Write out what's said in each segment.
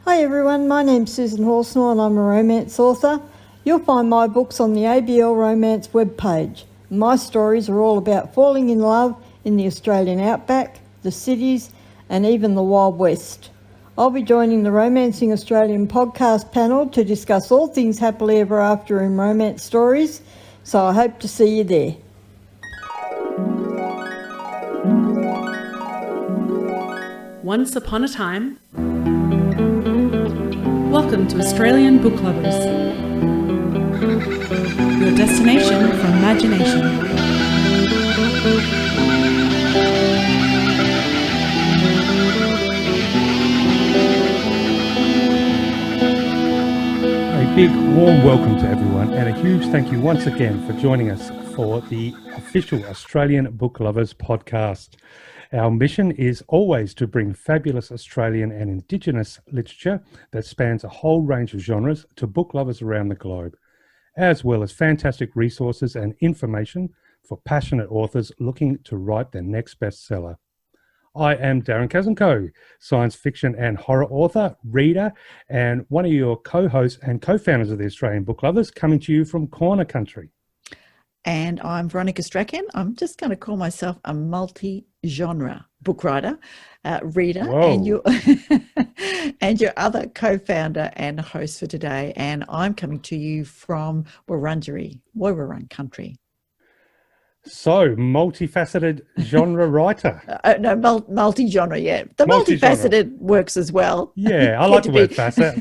Hi everyone, my name's Susan Horsfall and I'm a romance author. You'll find my books on the ABL Romance webpage. My stories are all about falling in love in the Australian outback, the cities and even the Wild West. I'll be joining the Romancing Australian podcast panel to discuss all things happily ever after in romance stories, so I hope to see you there. Once upon a time. Welcome to Australian Book Lovers, your destination for imagination. A big warm welcome to everyone and a huge thank you once again for joining us for the official Australian Book Lovers podcast. Our mission is always to bring fabulous Australian and Indigenous literature that spans a whole range of genres to book lovers around the globe, as well as fantastic resources and information for passionate authors looking to write their next bestseller. I am Darren Kazanko, science fiction and horror author, reader, and one of your co-hosts and co-founders of the Australian Book Lovers, coming to you from Corner Country. And I'm Veronica Strachan. I'm just going to call myself a multi-genre book writer, reader, and your and your other co-founder and host for today. And I'm coming to you from Wurundjeri country. So, multifaceted genre writer. No, multi-genre, yeah. The multifaceted works as well. Yeah, I like the word facet.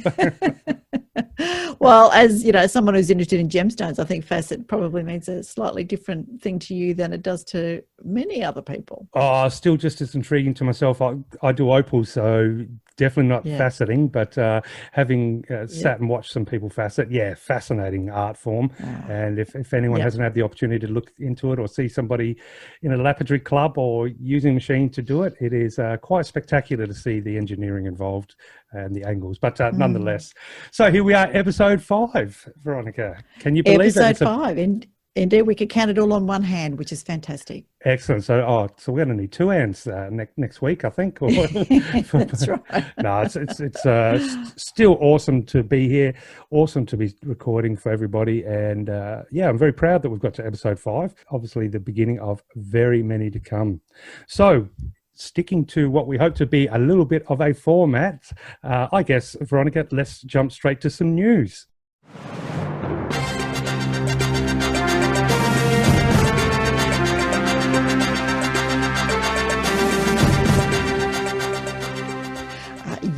Well, as you know, someone who's interested in gemstones, I think facet probably means a slightly different thing to you than it does to many other people. Oh, still just as intriguing to myself. I do opals, so definitely not faceting, but having sat and watched some people facet, fascinating art form. And if anyone hasn't had the opportunity to look into it or see somebody in a lapidary club or using a machine to do it, it is quite spectacular to see the engineering involved and the angles, but nonetheless. So here we are, episode 5, Veronica. Can you believe it? Episode 5, indeed, we could count it all on one hand, which is fantastic. Excellent. So we're going to need 2 hands next week, I think. That's right. No, it's still awesome to be here, awesome to be recording for everybody, and I'm very proud that we've got to episode 5. Obviously, the beginning of very many to come. So, sticking to what we hope to be a little bit of a format, I guess, Veronica, let's jump straight to some news.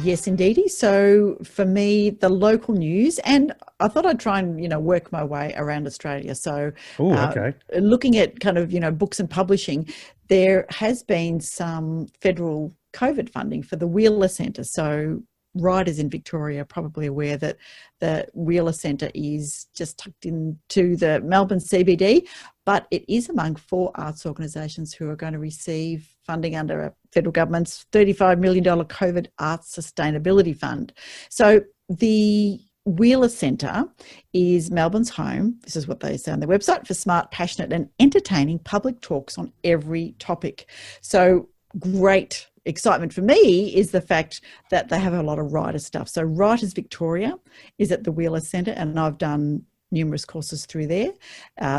Yes, indeedy. So for me, the local news, and I thought I'd try and, work my way around Australia. So looking at kind of, books and publishing, there has been some federal COVID funding for the Wheeler Centre. So writers in Victoria are probably aware that the Wheeler Centre is just tucked into the Melbourne CBD, but it is among 4 arts organisations who are going to receive funding under a federal government's $35 million COVID Arts Sustainability Fund. So the Wheeler Centre is Melbourne's home, this is what they say on their website, for smart, passionate and entertaining public talks on every topic. So great excitement for me is the fact that they have a lot of writer stuff. So Writers Victoria is at the Wheeler Centre, and I've done numerous courses through there.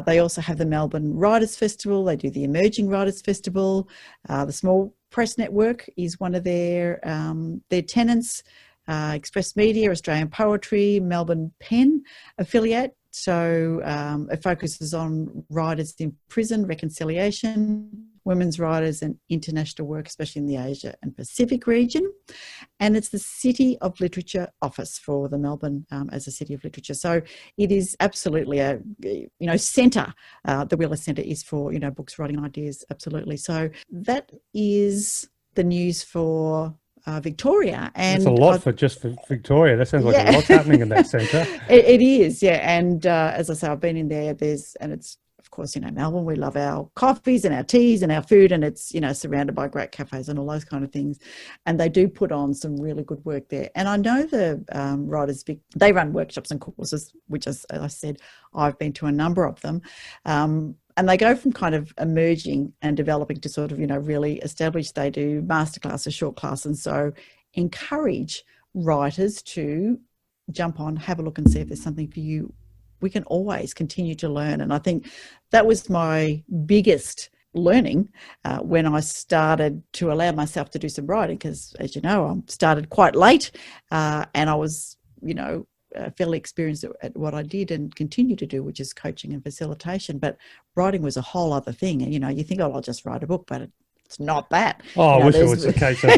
They also have the Melbourne Writers Festival. They do the Emerging Writers Festival. The Small Press Network is one of their tenants. Express Media, Australian Poetry, Melbourne Pen affiliate. So it focuses on writers in prison, reconciliation, women's writers and international work, especially in the Asia and Pacific region. And it's the City of Literature office for the Melbourne as a City of Literature. So it is absolutely a, centre. The Wheeler Centre is for, books, writing ideas, absolutely. So that is the news for Victoria. And it's a lot for Victoria. That sounds like a lot's happening in that centre. It is, yeah. And as I say, I've been in there. And it's, of course, Melbourne, we love our coffees and our teas and our food, and it's, surrounded by great cafes and all those kind of things. And they do put on some really good work there. And I know the writers, they run workshops and courses, which, as I said, I've been to a number of them. And they go from kind of emerging and developing to sort of, really established. They do masterclasses, short classes, and so encourage writers to jump on, have a look and see if there's something for you. We can always continue to learn. And I think that was my biggest learning when I started to allow myself to do some writing, because, as you know, I started quite late and I was, fairly experienced at what I did and continue to do, which is coaching and facilitation. But writing was a whole other thing. And, you think, oh, I'll just write a book, but it's not that. Oh, I wish it was a case of,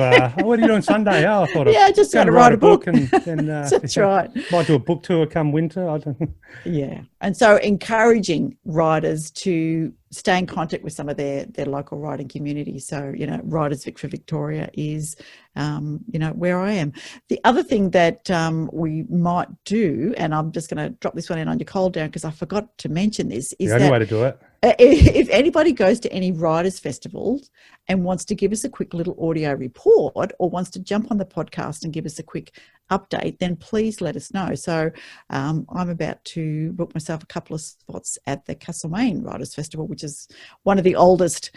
what are you doing Sunday? Oh, I thought I just going to write a book. And That's right. Might do a book tour come winter. I don't know. Yeah. And so encouraging writers to stay in contact with some of their local writing community. So, Writers Vic for Victoria is, where I am. The other thing that we might do, and I'm just going to drop this one in on your cold down because I forgot to mention this, is the only way to do it. If anybody goes to any writers' festivals and wants to give us a quick little audio report or wants to jump on the podcast and give us a quick update, then please let us know. So I'm about to book myself a couple of spots at the Castlemaine Writers' Festival, which is one of the oldest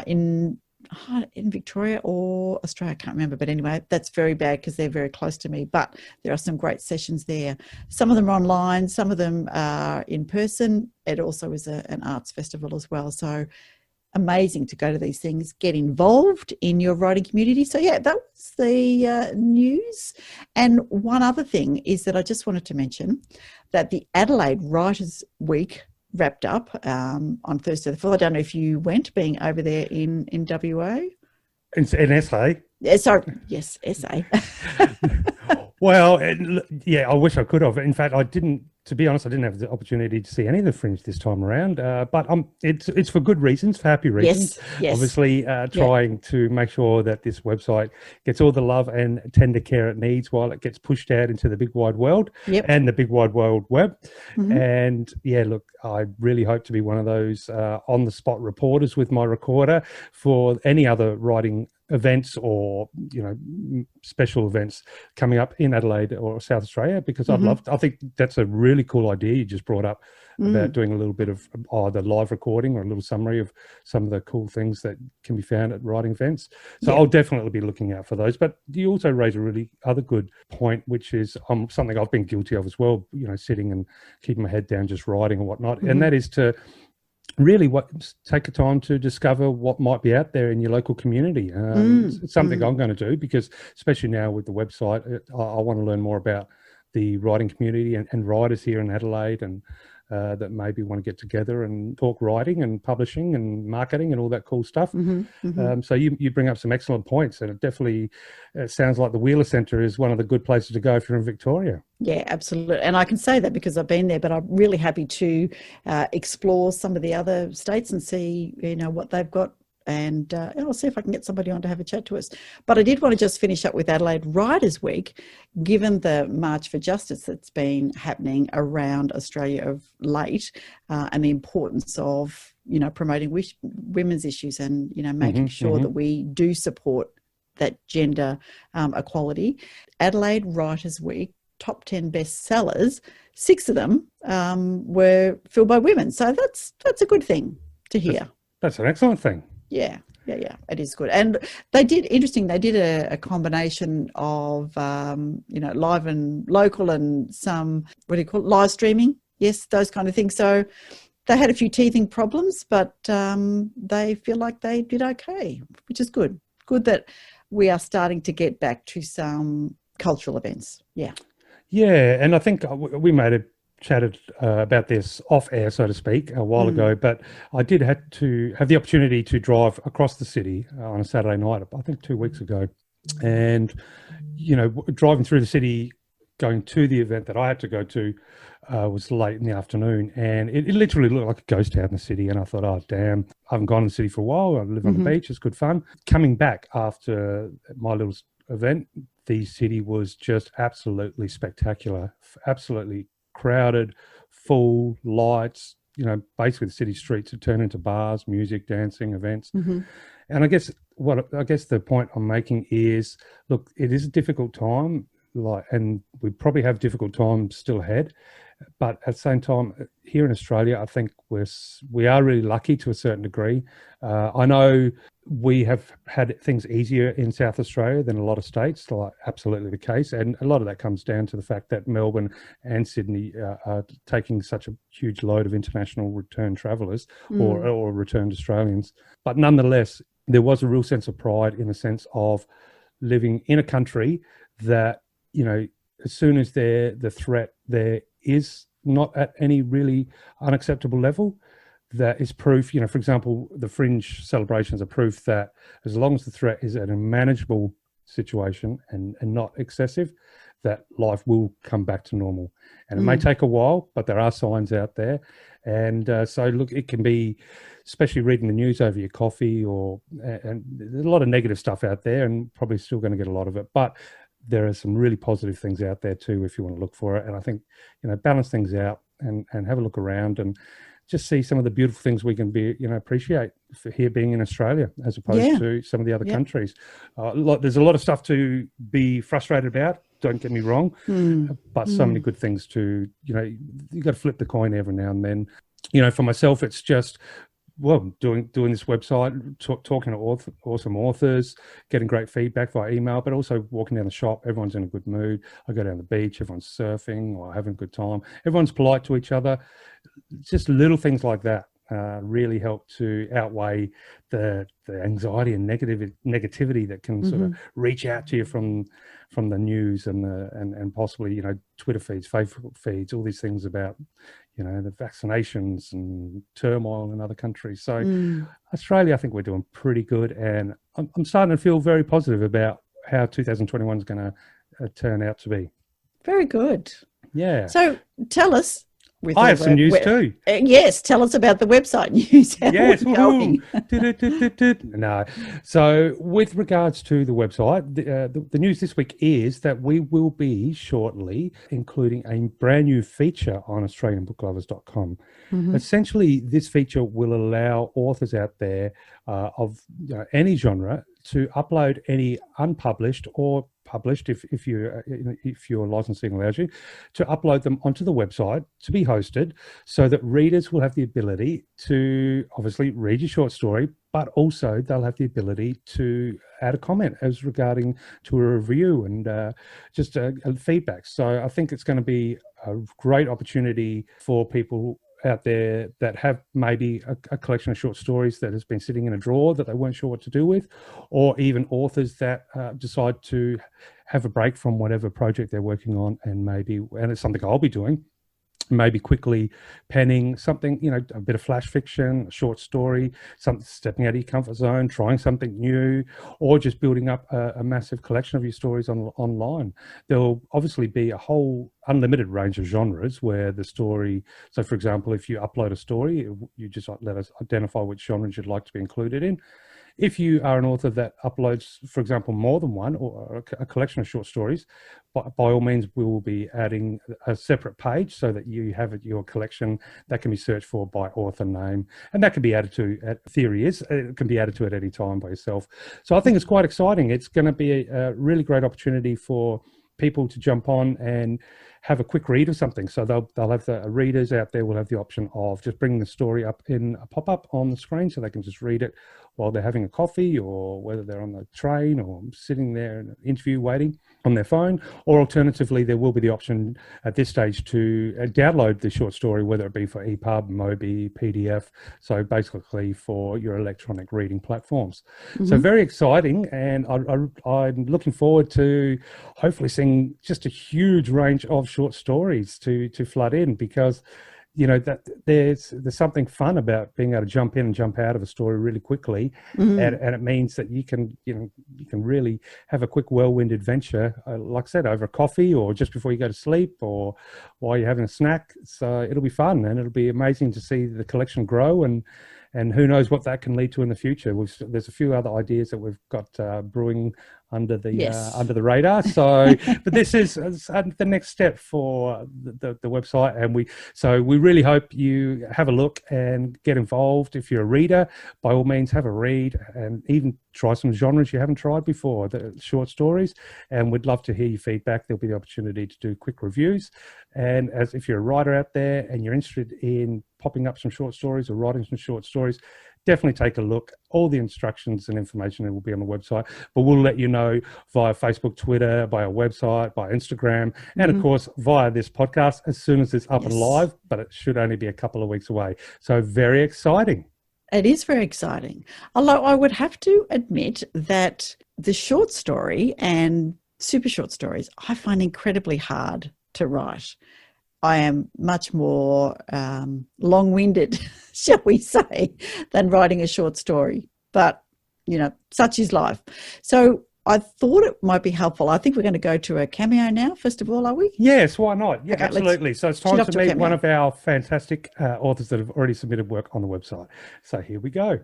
in Victoria or Australia, I can't remember, but anyway, that's very bad because they're very close to me, but there are some great sessions there. Some of them are online, some of them are in person. It also is an arts festival as well, so amazing to go to these things, get involved in your writing community. So yeah, that was the news. And one other thing is that I just wanted to mention that the Adelaide Writers Week wrapped up on Thursday the 4th. I don't know if you went, being over there in WA. In SA? Yeah, sorry, yes, SA. Well, yeah, I wish I could have. In fact, I didn't, to be honest, I didn't have the opportunity to see any of the Fringe this time around, but it's for good reasons, for happy reasons. Yes. Obviously, trying to make sure that this website gets all the love and tender care it needs while it gets pushed out into the big wide world and the big wide world web. Mm-hmm. And yeah, look, I really hope to be one of those on-the-spot reporters with my recorder for any other writing events or special events coming up in Adelaide or South Australia, because I think that's a really cool idea you just brought up about doing a little bit of either live recording or a little summary of some of the cool things that can be found at writing events. So I'll definitely be looking out for those. But you also raise a really other good point, which is something I've been guilty of as well, sitting and keeping my head down just writing and whatnot, and that is to really take the time to discover what might be out there in your local community. It's something I'm going to do, because especially now with the website, I want to learn more about the writing community and writers here in Adelaide, and that maybe want to get together and talk writing and publishing and marketing and all that cool stuff. So you bring up some excellent points, and it definitely sounds like the Wheeler Centre is one of the good places to go if you're in Victoria. Yeah, absolutely. And I can say that because I've been there, but I'm really happy to explore some of the other states and see, what they've got. And I'll see if I can get somebody on to have a chat to us. But I did want to just finish up with Adelaide Writers Week, given the March for Justice that's been happening around Australia of late, and the importance of, promoting women's issues and, making sure that we do support that gender equality. Adelaide Writers Week, top 10 bestsellers, 6 of them were filled by women. So that's a good thing to hear. That's an excellent thing. Yeah, it is good. And they did a combination of, live and local and some, live streaming. Yes, those kind of things. So they had a few teething problems, but they feel like they did okay, which is good. Good that we are starting to get back to some cultural events. Yeah. Yeah, and I think we made a chatted about this off air, so to speak, a while ago, but I did have to have the opportunity to drive across the city on a Saturday night, I think 2 weeks ago, and driving through the city going to the event that I had to go to was late in the afternoon, and it literally looked like a ghost town in the city, and I thought, oh damn, I haven't gone to the city for a while. I live on the beach, it's good fun. Coming back after my little event, the city was just absolutely spectacular, absolutely crowded, full, lights, basically the city streets had turned into bars, music, dancing, events. And I guess the point I'm making is, look, it is a difficult time, and we probably have difficult times still ahead, but at the same time, here in Australia, I think we are really lucky to a certain degree. I know we have had things easier in South Australia than a lot of states, like absolutely the case. And a lot of that comes down to the fact that Melbourne and Sydney are taking such a huge load of international return travellers or returned Australians. But nonetheless, there was a real sense of pride in the sense of living in a country that, you know, as soon as the threat there is not at any really unacceptable level, that is proof, you know, for example, the Fringe celebrations are proof that as long as the threat is at a manageable situation and not excessive, that life will come back to normal. And it may take a while, but there are signs out there. And so, look, it can be, especially reading the news over your coffee, and there's a lot of negative stuff out there and probably still going to get a lot of it. But there are some really positive things out there too, if you want to look for it. And I think, you know, balance things out and have a look around and just see some of the beautiful things we can appreciate for here being in Australia as opposed to some of the other countries. There's a lot of stuff to be frustrated about, don't get me wrong, but so many good things to, you know, you got to flip the coin every now and then. You know, for myself, it's just, well, doing this website, talking to awesome authors, getting great feedback via email, but also walking down the shop, everyone's in a good mood. I go down the beach, everyone's surfing or having a good time. Everyone's polite to each other. Just little things like that really help to outweigh the anxiety and negativity that can sort of reach out to you from the news and possibly, you know, Twitter feeds, Facebook feeds, all these things about, you know, the vaccinations and turmoil in other countries. So Australia, I think we're doing pretty good, and I'm starting to feel very positive about how 2021 is going to turn out to be. Very good. Yeah. So tell us. I have some news too. Yes, tell us about the website news. Yes, no. So, with regards to the website, the news this week is that we will be shortly including a brand new feature on AustralianBookLovers.com. Essentially, this feature will allow authors out there of any genre to upload any unpublished or published, if your licensing allows you, to upload them onto the website to be hosted, so that readers will have the ability to obviously read your short story, but also they'll have the ability to add a comment as regarding to a review and just feedback. So I think it's going to be a great opportunity for people out there that have maybe a collection of short stories that has been sitting in a drawer that they weren't sure what to do with, or even authors that decide to have a break from whatever project they're working on, and it's something I'll be doing, maybe quickly penning something, you know, a bit of flash fiction, a short story, something stepping out of your comfort zone, trying something new, or just building up a massive collection of your stories online. There'll obviously be a whole unlimited range of genres where the story, so for example, if you upload a story, you just let us identify which genres you'd like to be included in. If you are an author that uploads, for example, more than one or a collection of short stories, by all means, we will be adding a separate page so that you have your collection that can be searched for by author name. And that can be added to, theory is, it can be added to at any time by yourself. So I think it's quite exciting. It's going to be a really great opportunity for people to jump on and have a quick read of something. So they'll have the readers out there will have the option of just bringing the story up in a pop-up on the screen, so they can just read it while they're having a coffee, or whether they're on the train or sitting there in an interview waiting on their phone. Or alternatively, there will be the option at this stage to download the short story, whether it be for EPUB, Mobi, PDF, so basically for your electronic reading platforms. So very exciting, and I'm looking forward to hopefully seeing just a huge range of short stories to flood in, because you know that there's something fun about being able to jump in and jump out of a story really quickly, and it means that you can really have a quick whirlwind adventure, like I said, over coffee or just before you go to sleep or while you're having a snack. So it'll be fun, and it'll be amazing to see the collection grow, and who knows what that can lead to in the future. There's a few other ideas that we've got brewing under the radar. So, but this is the next step for the website, and we really hope you have a look and get involved. If you're a reader, by all means, have a read and even try some genres you haven't tried before, the short stories, and we'd love to hear your feedback. There'll be the opportunity to do quick reviews, and if you're a writer out there and you're interested in popping up some short stories or writing some short stories, definitely take a look. All the instructions and information will be on the website, but we'll let you know via Facebook, Twitter, by our website, by Instagram, and of course via this podcast as soon as it's up and live, but it should only be a couple of weeks away. So very exciting. It is very exciting. Although I would have to admit that the short story and super short stories I find incredibly hard to write. I am much more long-winded, shall we say, than writing a short story. But, you know, such is life. So I thought it might be helpful. I think we're going to go to a cameo now, first of all, are we? Yes, why not? Yeah, okay, absolutely. So it's time to meet one of our fantastic authors that have already submitted work on the website. So here we go.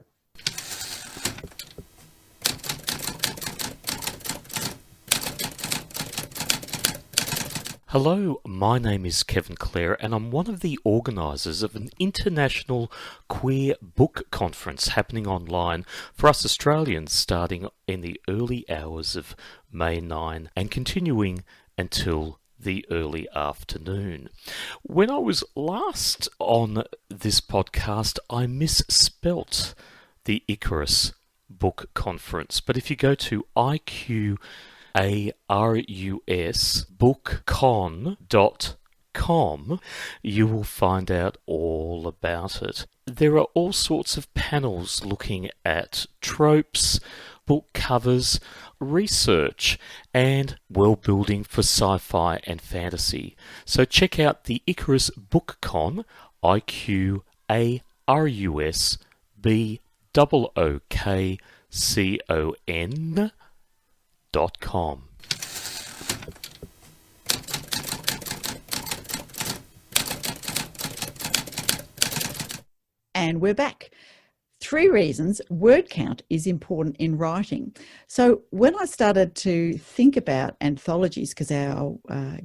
Hello, my name is Kevin Klehr and I'm one of the organisers of an international queer book conference happening online for us Australians starting in the early hours of May 9 and continuing until the early afternoon. When I was last on this podcast, I misspelt the IQARUS book conference, but if you go to IQARUSbookcon.com, you will find out all about it. There are all sorts of panels looking at tropes, book covers, research, and world building for sci-fi and fantasy. So check out the IQARUS BookCon, IQARUSBOOKCON.com. And we're back. 3 reasons word count is important in writing. So when I started to think about anthologies, because our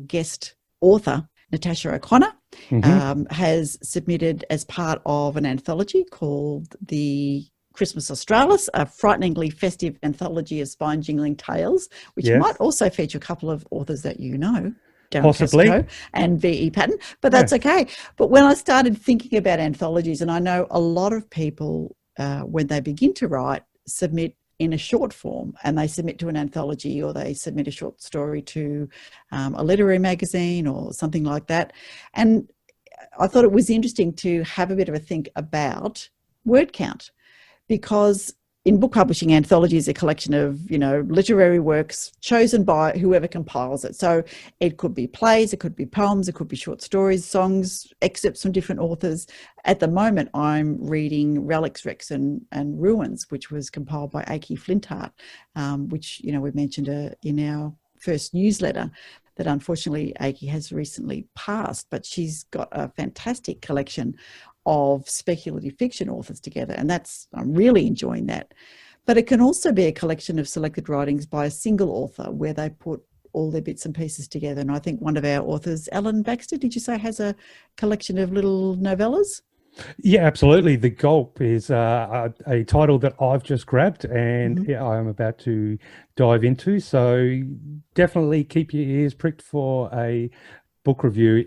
guest author, Natasha O'Connor, has submitted as part of an anthology called the Christmas Australis, a frighteningly festive anthology of spine-jingling tales, which might also feature a couple of authors that you know, Darren possibly, Casco and V.E. Patton, but that's okay. But when I started thinking about anthologies, and I know a lot of people, when they begin to write, submit in a short form, and they submit to an anthology or they submit a short story to a literary magazine or something like that. And I thought it was interesting to have a bit of a think about word count, because in book publishing, anthology is a collection of, you know, literary works chosen by whoever compiles it. So it could be plays, it could be poems, it could be short stories, songs, excerpts from different authors. At the moment, I'm reading Relics, Wrecks and Ruins, which was compiled by A.K. Flintheart, which, you know, we mentioned in our first newsletter that unfortunately A.K. has recently passed, but she's got a fantastic collection of speculative fiction authors together, and I'm really enjoying that. But it can also be a collection of selected writings by a single author where they put all their bits and pieces together. And I think one of our authors, Ellen Baxter, did you say, has a collection of little novellas? Yeah, absolutely. The Gulp is a title that I've just grabbed and I'm about to dive into. So definitely keep your ears pricked for a book review.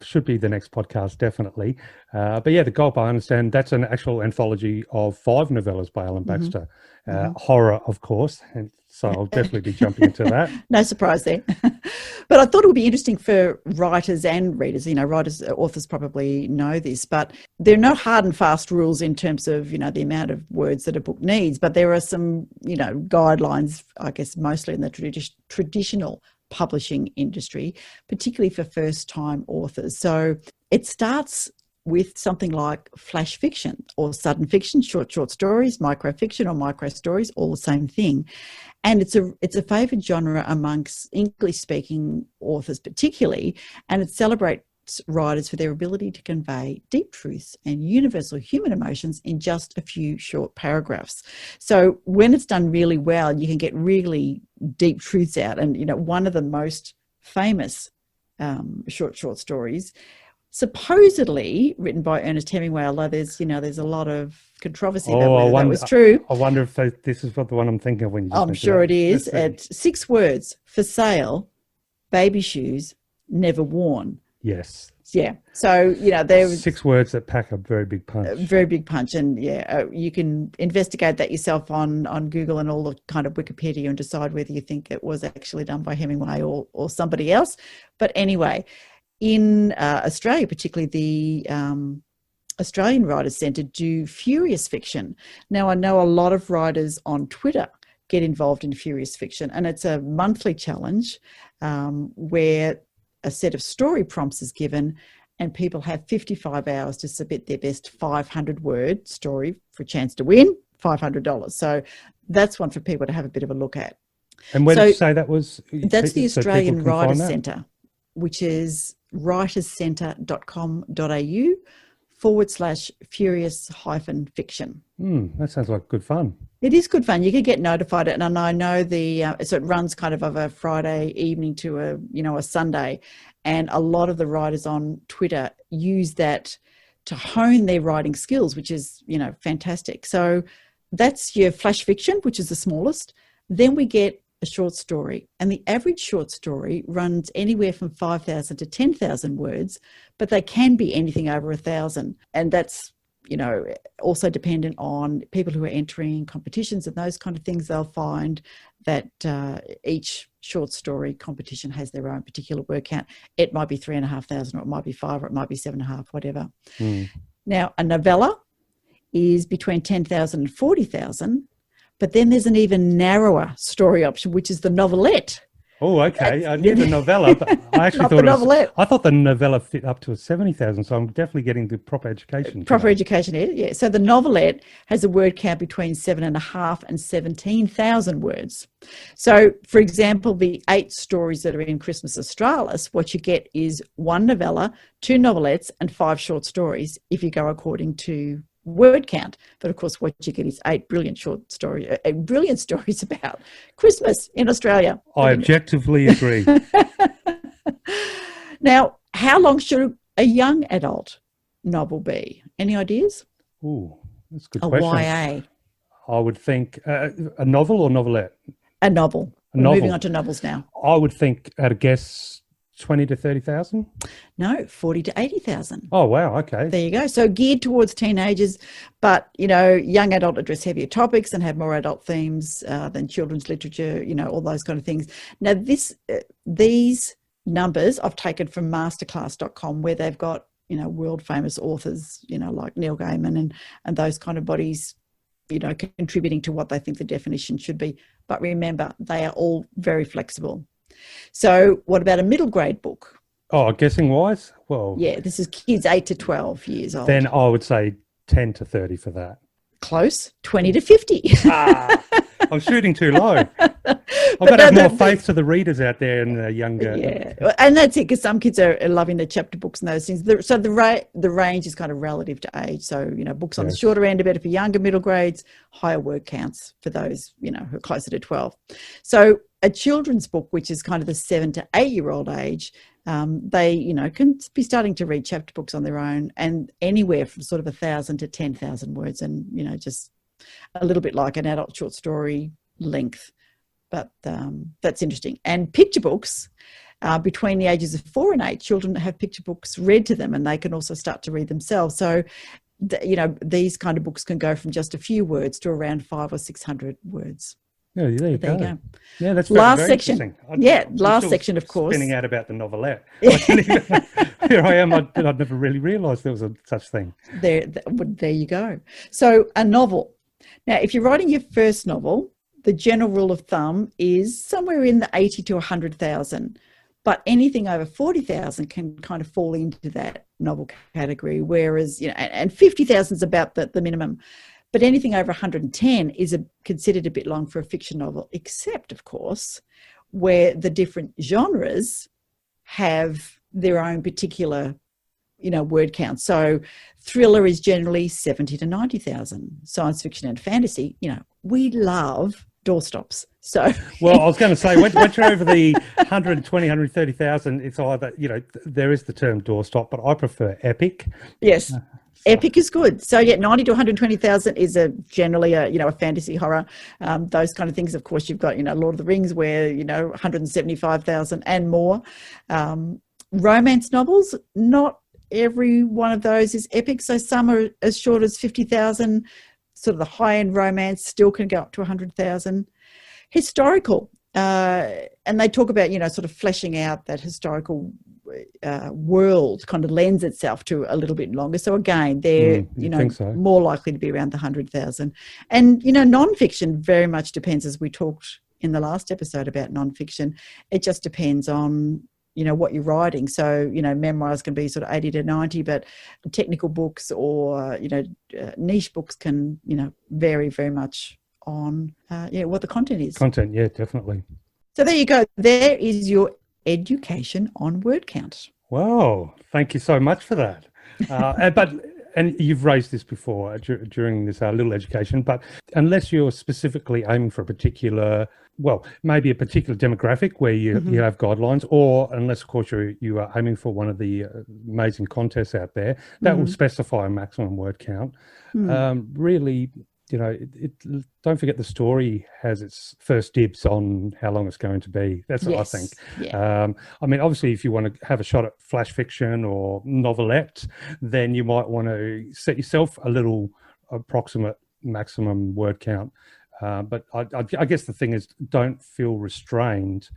Should be the next podcast, definitely. But yeah, The Gulp, I understand that's an actual anthology of 5 novellas by Ellen Baxter. Horror, of course. And so I'll definitely be jumping into that. No surprise there. But I thought it would be interesting for writers and readers. You know, authors probably know this, but there are no hard and fast rules in terms of, you know, the amount of words that a book needs. But there are some, you know, guidelines, I guess, mostly in the traditional publishing industry, particularly for first-time authors. So it starts with something like flash fiction or sudden fiction, short stories, microfiction or micro stories, all the same thing. And it's a favoured genre amongst English-speaking authors particularly, and it celebrates writers for their ability to convey deep truths and universal human emotions in just a few short paragraphs. So when it's done really well, you can get really deep truths out. And, you know, one of the most famous short stories, supposedly written by Ernest Hemingway, although there's a lot of controversy about whether that was true. I wonder if this is what the one I'm thinking of when you just I'm sure it is. At 6 words: for sale, baby shoes, never worn. Yes. Yeah. So, there's 6 words that pack a very big punch. A very big punch. And you can investigate that yourself on Google and all the kind of Wikipedia and decide whether you think it was actually done by Hemingway or somebody else. But anyway, in Australia, particularly the Australian Writers Centre do furious fiction. Now, I know a lot of writers on Twitter get involved in furious fiction, and it's a monthly challenge where a set of story prompts is given and people have 55 hours to submit their best 500-word story for a chance to win $500. So that's one for people to have a bit of a look at. And where did you say that was? That's the Australian Writers Centre, which is writerscentre.com.au/furious-fiction. That sounds like good fun. It is good fun. You can get notified, and I know so it runs kind of a Friday evening to a Sunday, and a lot of the writers on Twitter use that to hone their writing skills, which is fantastic. So that's your flash fiction, which is the smallest. Then we get a short story, and the average short story runs anywhere from 5,000 to 10,000 words, but they can be anything over 1,000, and that's also dependent on people who are entering competitions and those kind of things. They'll find that each short story competition has their own particular word count. It might be 3,500, or it might be 5, or it might be 7.5, whatever. Now, a novella is between 10,000 and 40,000, but then there's an even narrower story option, which is the novelette. Oh, okay. I knew the novella, but I actually thought the novella fit up to 70,000. So I'm definitely getting the proper education. Proper education, yeah. So the novelette has a word count between 7.5 and 17,000 words. So, for example, the 8 stories that are in Christmas Australis, what you get is 1 novella, 2 novelettes, and 5 short stories if you go according to word count. But of course, what you get is 8 brilliant stories about Christmas in Australia. I objectively agree. Now, how long should a young adult novel be? Any ideas? Oh, that's a good question. YA. I would think a novel or novelette? A novel. We're moving on to novels now. I would think, at a guess, 20 to 30,000? No, 40 to 80,000. Oh, wow. Okay. There you go. So geared towards teenagers, but, young adult address heavier topics and have more adult themes than children's literature, all those kind of things. Now, these numbers I've taken from masterclass.com, where they've got, world famous authors, like Neil Gaiman and those kind of bodies, contributing to what they think the definition should be. But remember, they are all very flexible. So what about a middle grade book? Oh, guessing wise? Well, yeah, this is kids 8 to 12 years old. Then I would say 10 to 30 for that. Close, 20 to 50. I'm shooting too low. I've got to have more faith to the readers out there and the younger. Yeah, and that's it, because some kids are loving the chapter books and those things. So the range is kind of relative to age. So, books on the shorter end are better for younger middle grades, higher word counts for those, who are closer to 12. So a children's book, which is kind of the 7 to 8 year old age, they, can be starting to read chapter books on their own, and anywhere from sort of 1,000 to 10,000 words, and, just a little bit like an adult short story length. But that's interesting. And picture books, between the ages of 4 and 8, children have picture books read to them, and they can also start to read themselves. So, these kind of books can go from just a few words to around 500 or 600 words. Yeah, there you go. Yeah, that's last very section. Last section, of course. Spinning out about the novelette. Here I am. I'd never really realised there was such thing. There you go. So a novel. Now, if you're writing your first novel, the general rule of thumb is somewhere in the 80 to 100,000. But anything over 40,000 can kind of fall into that novel category, whereas, and 50,000 is about the minimum. But anything over 110 is considered a bit long for a fiction novel, except, of course, where the different genres have their own particular, word count. So thriller is generally 70 to 90,000. Science fiction and fantasy, we love doorstops. So, well, I was going to say, once you're over the 120, 130,000, it's either, there is the term doorstop, but I prefer epic. Yes. Epic is good. So, 90 to 120,000 is generally a fantasy horror. Those kind of things. Of course, you've got, Lord of the Rings, where, 175,000 and more. romance novels, not every one of those is epic. So some are as short as 50,000, sort of the high-end romance still can go up to 100,000. Historical, and they talk about, sort of fleshing out that historical world kind of lends itself to a little bit longer. So again, they're, more likely to be around the 100,000. And, nonfiction very much depends, as we talked in the last episode about nonfiction, it just depends on, what you're writing. So, memoirs can be sort of 80 to 90, but technical books or, niche books can, vary very much on, what the content is. Content, yeah, definitely. So there you go. There is your education on word count. Wow, thank you so much for that. And you've raised this before during this little education, but unless you're specifically aiming for a particular, maybe a particular demographic where you have guidelines, or unless, of course, you are aiming for one of the amazing contests out there, that will specify a maximum word count. Really, don't forget the story has its first dibs on how long it's going to be. That's what I think. Yeah. Obviously, if you want to have a shot at flash fiction or novelette, then you might want to set yourself a little approximate maximum word count. But I guess the thing is, don't feel restrained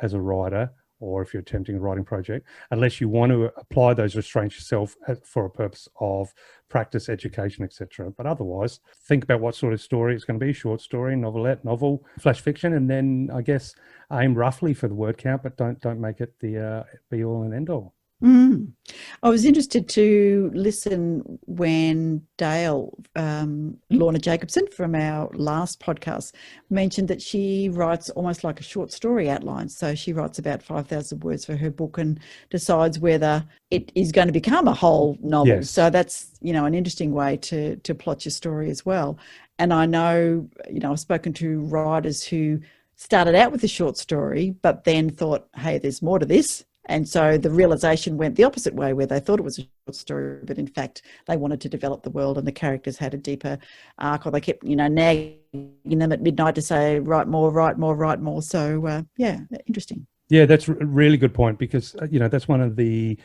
as a writer, or if you're attempting a writing project, unless you want to apply those restraints yourself for a purpose of practice, education, etc. But otherwise, think about what sort of story it's going to be: short story, novelette, novel, flash fiction, and then I guess aim roughly for the word count, but don't make it the be all and end all. I was interested to listen when Dale, Lorna Jacobson from our last podcast, mentioned that she writes almost like a short story outline. So she writes about 5,000 words for her book and decides whether it is going to become a whole novel. Yes. So that's, an interesting way to plot your story as well. And I know, I've spoken to writers who started out with a short story, but then thought, hey, there's more to this. And so the realization went the opposite way, where they thought it was a short story, but in fact they wanted to develop the world and the characters had a deeper arc, or they kept, nagging them at midnight to say, write more, write more, write more. So, interesting. Yeah, that's a really good point, because, that's one of the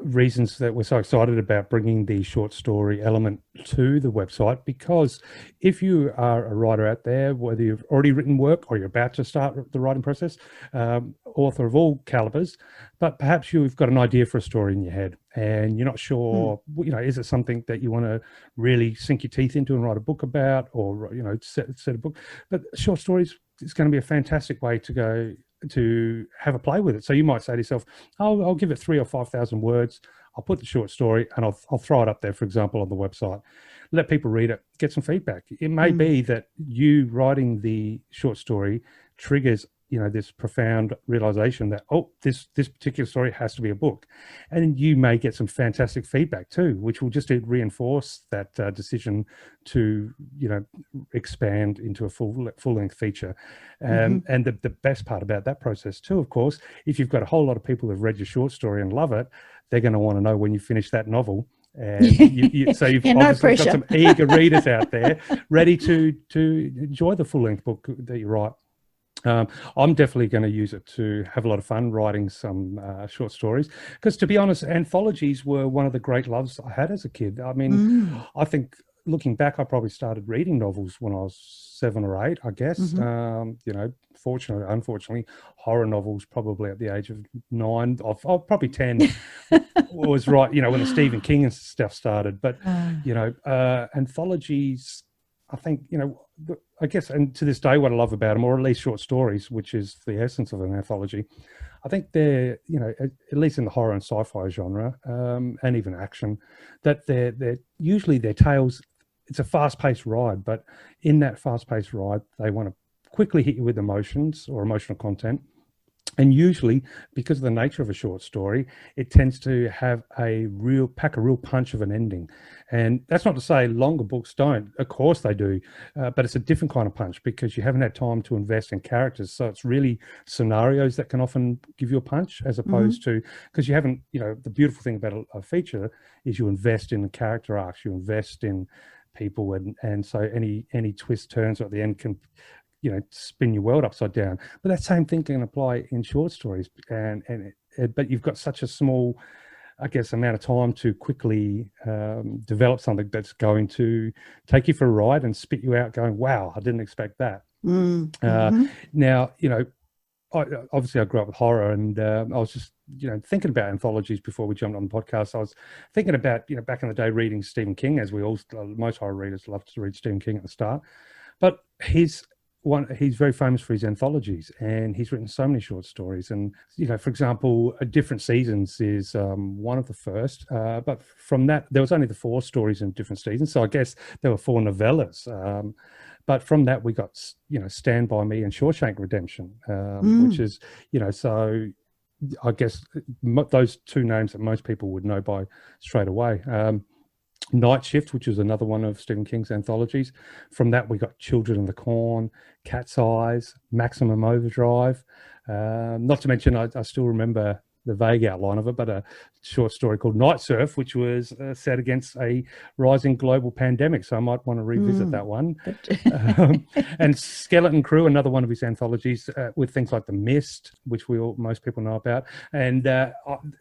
reasons that we're so excited about bringing the short story element to the website, because if you are a writer out there, whether you've already written work or you're about to start the writing process, author of all calibers, but perhaps you've got an idea for a story in your head and you're not sure, is it something that you want to really sink your teeth into and write a book about, or, set a book. But short stories is going to be a fantastic way to go to have a play with it. So you might say to yourself, I'll give it 3,000 or 5,000 words. I'll put the short story and I'll throw it up there, for example, on the website. Let people read it, get some feedback. It may be that you writing the short story triggers, this profound realization that, this particular story has to be a book. And you may get some fantastic feedback too, which will just reinforce that decision to, expand into a full-length feature. And the best part about that process too, of course, if you've got a whole lot of people who've read your short story and love it, they're going to want to know when you finish that novel. And so you've obviously got some eager readers out there ready to enjoy the full-length book that you write. I'm definitely going to use it to have a lot of fun writing some short stories, because, to be honest, anthologies were one of the great loves I had as a kid. I think, looking back, I probably started reading novels when I was 7 or 8, I guess. Fortunately, unfortunately, horror novels probably at the age of 9, probably 10 was right, when the Stephen King and stuff started. But, anthologies, I think, I guess, and to this day, what I love about them, or at least short stories, which is the essence of an anthology, I think they're, at least in the horror and sci-fi genre, and even action, that they're usually their tales, it's a fast-paced ride, but in that fast-paced ride, they want to quickly hit you with emotions or emotional content. And usually, because of the nature of a short story, it tends to have pack a real punch of an ending. And that's not to say longer books don't. Of course they do. But it's a different kind of punch, because you haven't had time to invest in characters. So it's really scenarios that can often give you a punch, as opposed to, because you haven't, the beautiful thing about a feature is you invest in the character arcs, you invest in people, and so any twist turns at the end can, spin your world upside down. But that same thing can apply in short stories, and but you've got such a small, I guess, amount of time to quickly develop something that's going to take you for a ride and spit you out going, wow, I didn't expect that. Now, obviously I grew up with horror, and I was just, thinking about anthologies before we jumped on the podcast. I was thinking about, back in the day, reading Stephen King, as most horror readers love to read Stephen King at the start. But he's very famous for his anthologies, and he's written so many short stories. And, for example, Different Seasons is one of the first. But from that, there was only the 4 stories in Different Seasons. So I guess there were 4 novellas. But from that, we got, Stand By Me and Shawshank Redemption, which is, so I guess those 2 names that most people would know by straight away. Night Shift, which was another one of Stephen King's anthologies. From that, we got Children of the Corn, Cat's Eyes, Maximum Overdrive. Not to mention, I still remember the vague outline of it, but a short story called Night Surf, which was set against a rising global pandemic. So I might want to revisit that one. And Skeleton Crew, another one of his anthologies, with things like The Mist, which most people know about. And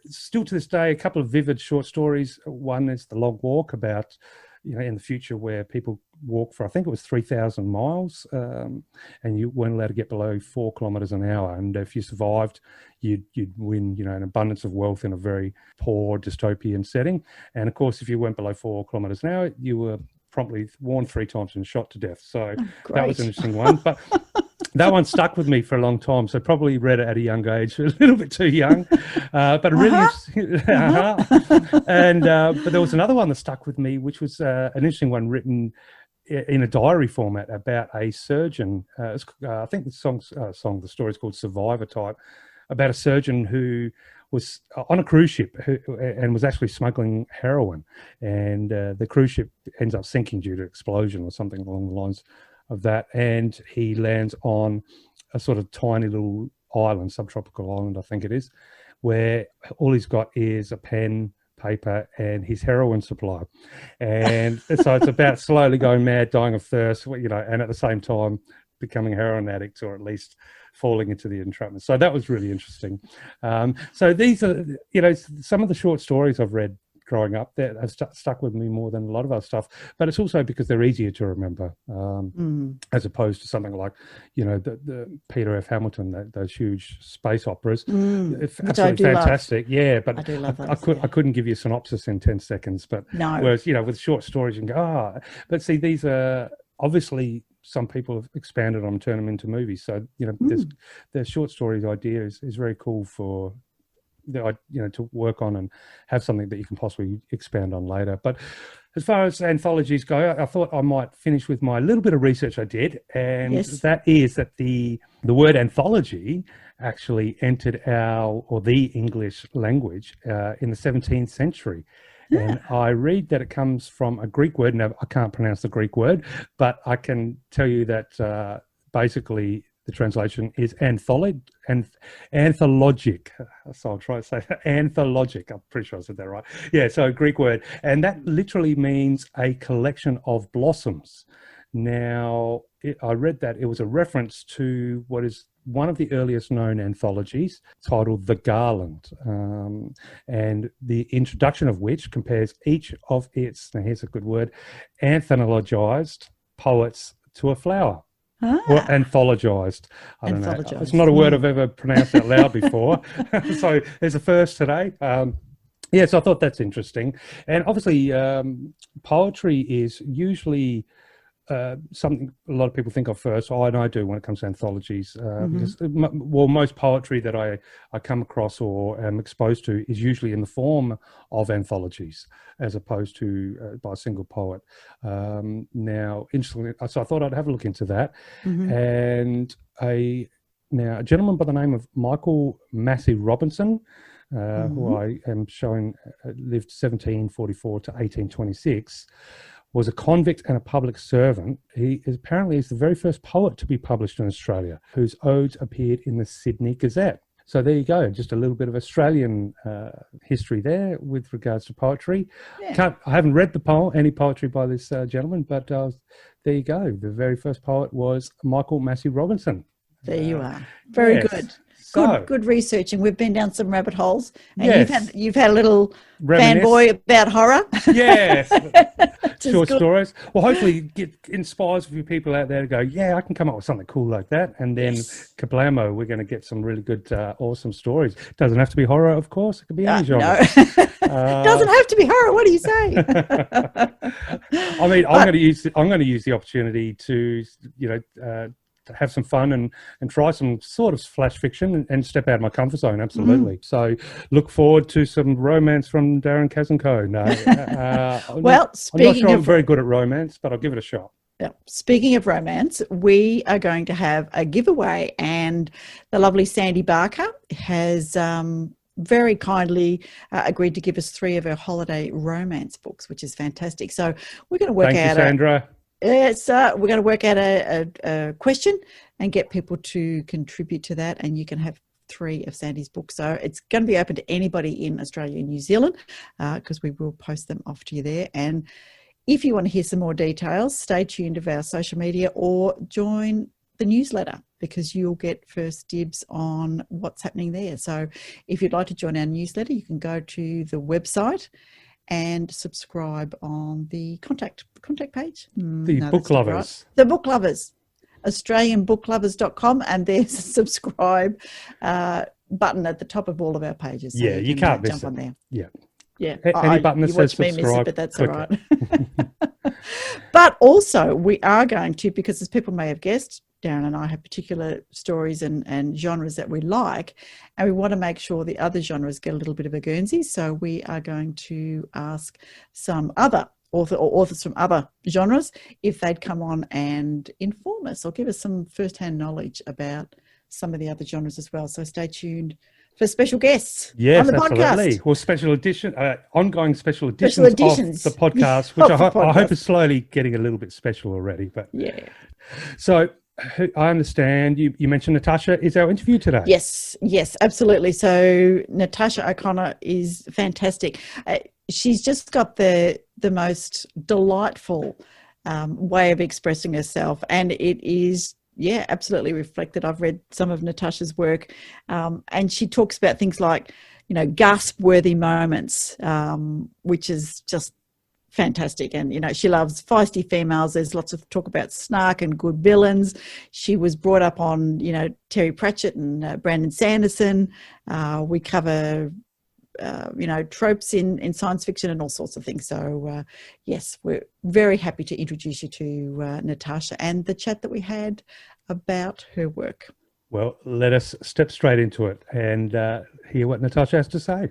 still to this day, a couple of vivid short stories. One is The Long Walk, about in the future where people walk for, I think it was 3,000 miles, and you weren't allowed to get below 4 kilometers an hour. And if you survived, you'd win, an abundance of wealth in a very poor dystopian setting. And of course, if you went below 4 kilometers an hour, you were promptly warned 3 times and shot to death. So that was an interesting one. But that one stuck with me for a long time. So probably read it at a young age, a little bit too young, but really interesting. And but there was another one that stuck with me, which was an interesting one written in a diary format about a surgeon. I think the story is called Survivor Type, about a surgeon who was on a cruise ship and was actually smuggling heroin, and the cruise ship ends up sinking due to explosion or something along the lines of that, and he lands on a sort of tiny little island, subtropical island, I think it is, where all he's got is a pen, paper, and his heroin supply. And so it's about slowly going mad, dying of thirst, and at the same time becoming a heroin addict, or at least falling into the entrapment. So that was really interesting. So these are, some of the short stories I've read growing up that have stuck with me more than a lot of other stuff, but it's also because they're easier to remember, as opposed to something like, the Peter F. Hamilton, those huge space operas. Absolutely fantastic. Love. Yeah, but I couldn't give you a synopsis in 10 seconds. But whereas, with short stories, you can go, but see, these are obviously some people have expanded on and turned them into movies. So, the short stories idea is very cool for to work on and have something that you can possibly expand on later. But as far as anthologies go, I thought I might finish with my little bit of research I did, and that is that the word anthology actually entered the English language in the 17th century. And I read that it comes from a Greek word. Now, I can't pronounce the Greek word, but I can tell you that basically the translation is anthologic. So I'll try to say that. Anthologic. I'm pretty sure I said that right. Yeah, so a Greek word. And that literally means a collection of blossoms. Now, I read that it was a reference to what is one of the earliest known anthologies, titled The Garland, and the introduction of which compares each of its, now here's a good word, anthologized poets to a flower. Or anthologized. I don't know. It's not a word I've ever pronounced out loud before. So there's a first today. So I thought that's interesting. And obviously, poetry is usually something a lot of people think of first, and I do when it comes to anthologies, because most poetry that I come across or am exposed to is usually in the form of anthologies as opposed to by a single poet. Now, interestingly, so I thought I'd have a look into that. And a gentleman by the name of Michael Massey Robinson, who I am showing lived 1744 to 1826, was a convict and a public servant. He apparently is the very first poet to be published in Australia, whose odes appeared in the Sydney Gazette. So there you go, just a little bit of Australian history there with regards to poetry. I haven't read any poetry by this gentleman, but there you go. The very first poet was Michael Massey Robinson. There you are. Very good. So, good research, and we've been down some rabbit holes. And yes. you've had a little Reminisce. fanboy about horror. Yes. Short good. stories. Well, hopefully it inspires a few people out there to go, yeah, I can come up with something cool like that. And then kablamo, we're going to get some really good, awesome stories. Doesn't have to be horror, of course. It could be any genre. No. Doesn't have to be horror. What do you say? I mean, I'm going to use the opportunity to, to have some fun and try some sort of flash fiction and step out of my comfort zone. Absolutely. So look forward to some romance from Darren Kazenko. No, I'm not sure I'm very good at romance, but I'll give it a shot. Yeah. Speaking of romance, we are going to have a giveaway, and the lovely Sandy Barker has very kindly agreed to give us 3 of her holiday romance books, which is fantastic. So we're going to work out. Thank you, Sandra. We're going to work out a question and get people to contribute to that, and you can have 3 of Sandy's books. So it's going to be open to anybody in Australia and New Zealand, because we will post them off to you there. And if you want to hear some more details, stay tuned to our social media or join the newsletter, because you'll get first dibs on what's happening there. So if you'd like to join our newsletter, you can go to the website and subscribe on the contact page. Book Lovers. Right. The Book Lovers. AustralianBookLovers.com, and there's a subscribe button at the top of all of our pages. So you can't miss jump on there. Yeah. Yeah. Any button that says subscribe. You watch me miss it, but that's all right. But also we are going to, because as people may have guessed, Darren and I have particular stories and genres that we like, and we want to make sure the other genres get a little bit of a Guernsey. So we are going to ask some other authors from other genres if they'd come on and inform us or give us some first-hand knowledge about some of the other genres as well. So stay tuned for special guests on the absolutely. podcast. Well, special edition, ongoing special editions of the podcast, which I hope is slowly getting a little bit special already. But yeah. So I understand you mentioned Natasha is our interview today. Yes, absolutely. So Natasha O'Connor is fantastic. She's just got the most delightful way of expressing herself, and it is absolutely reflected. I've read some of Natasha's work, and she talks about things like, gasp-worthy moments, which is just fantastic. And, she loves feisty females. There's lots of talk about snark and good villains. She was brought up on, Terry Pratchett and Brandon Sanderson. We cover, tropes in science fiction and all sorts of things. So, yes, we're very happy to introduce you to Natasha and the chat that we had about her work. Well, let us step straight into it and hear what Natasha has to say.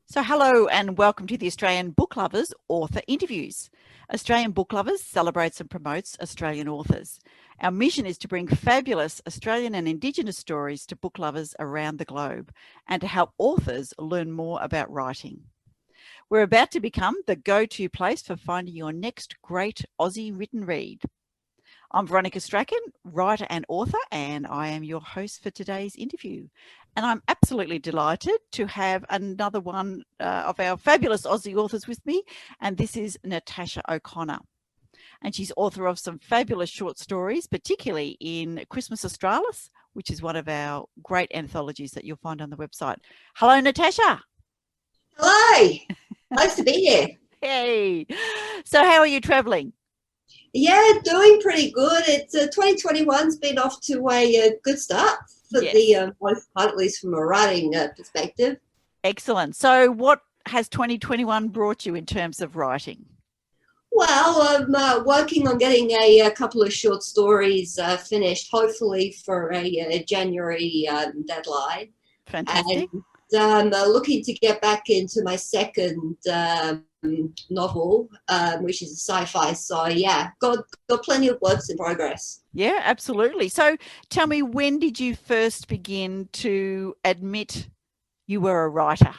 So hello and welcome to the Australian Book Lovers Author Interviews. Australian Book Lovers celebrates and promotes Australian authors. Our mission is to bring fabulous Australian and Indigenous stories to book lovers around the globe and to help authors learn more about writing. We're about to become the go-to place for finding your next great Aussie written read. I'm Veronica Strachan, writer and author, and I am your host for today's interview. And I'm absolutely delighted to have another one of our fabulous Aussie authors with me, and this is Natasha O'Connor. And she's author of some fabulous short stories, particularly in Christmas Australis, which is one of our great anthologies that you'll find on the website. Hello, Natasha. Hello. Nice to be here. Hey. So how are you travelling? Yeah, doing pretty good. It's 2021's been off to a good start for the most part, at least from a writing perspective. Excellent. So what has 2021 brought you in terms of writing? Well, I'm working on getting a couple of short stories finished, hopefully for a January deadline. Fantastic. And I'm looking to get back into my second novel, which is a sci-fi. So yeah, got plenty of works in progress. Yeah, absolutely. So tell me, when did you first begin to admit you were a writer?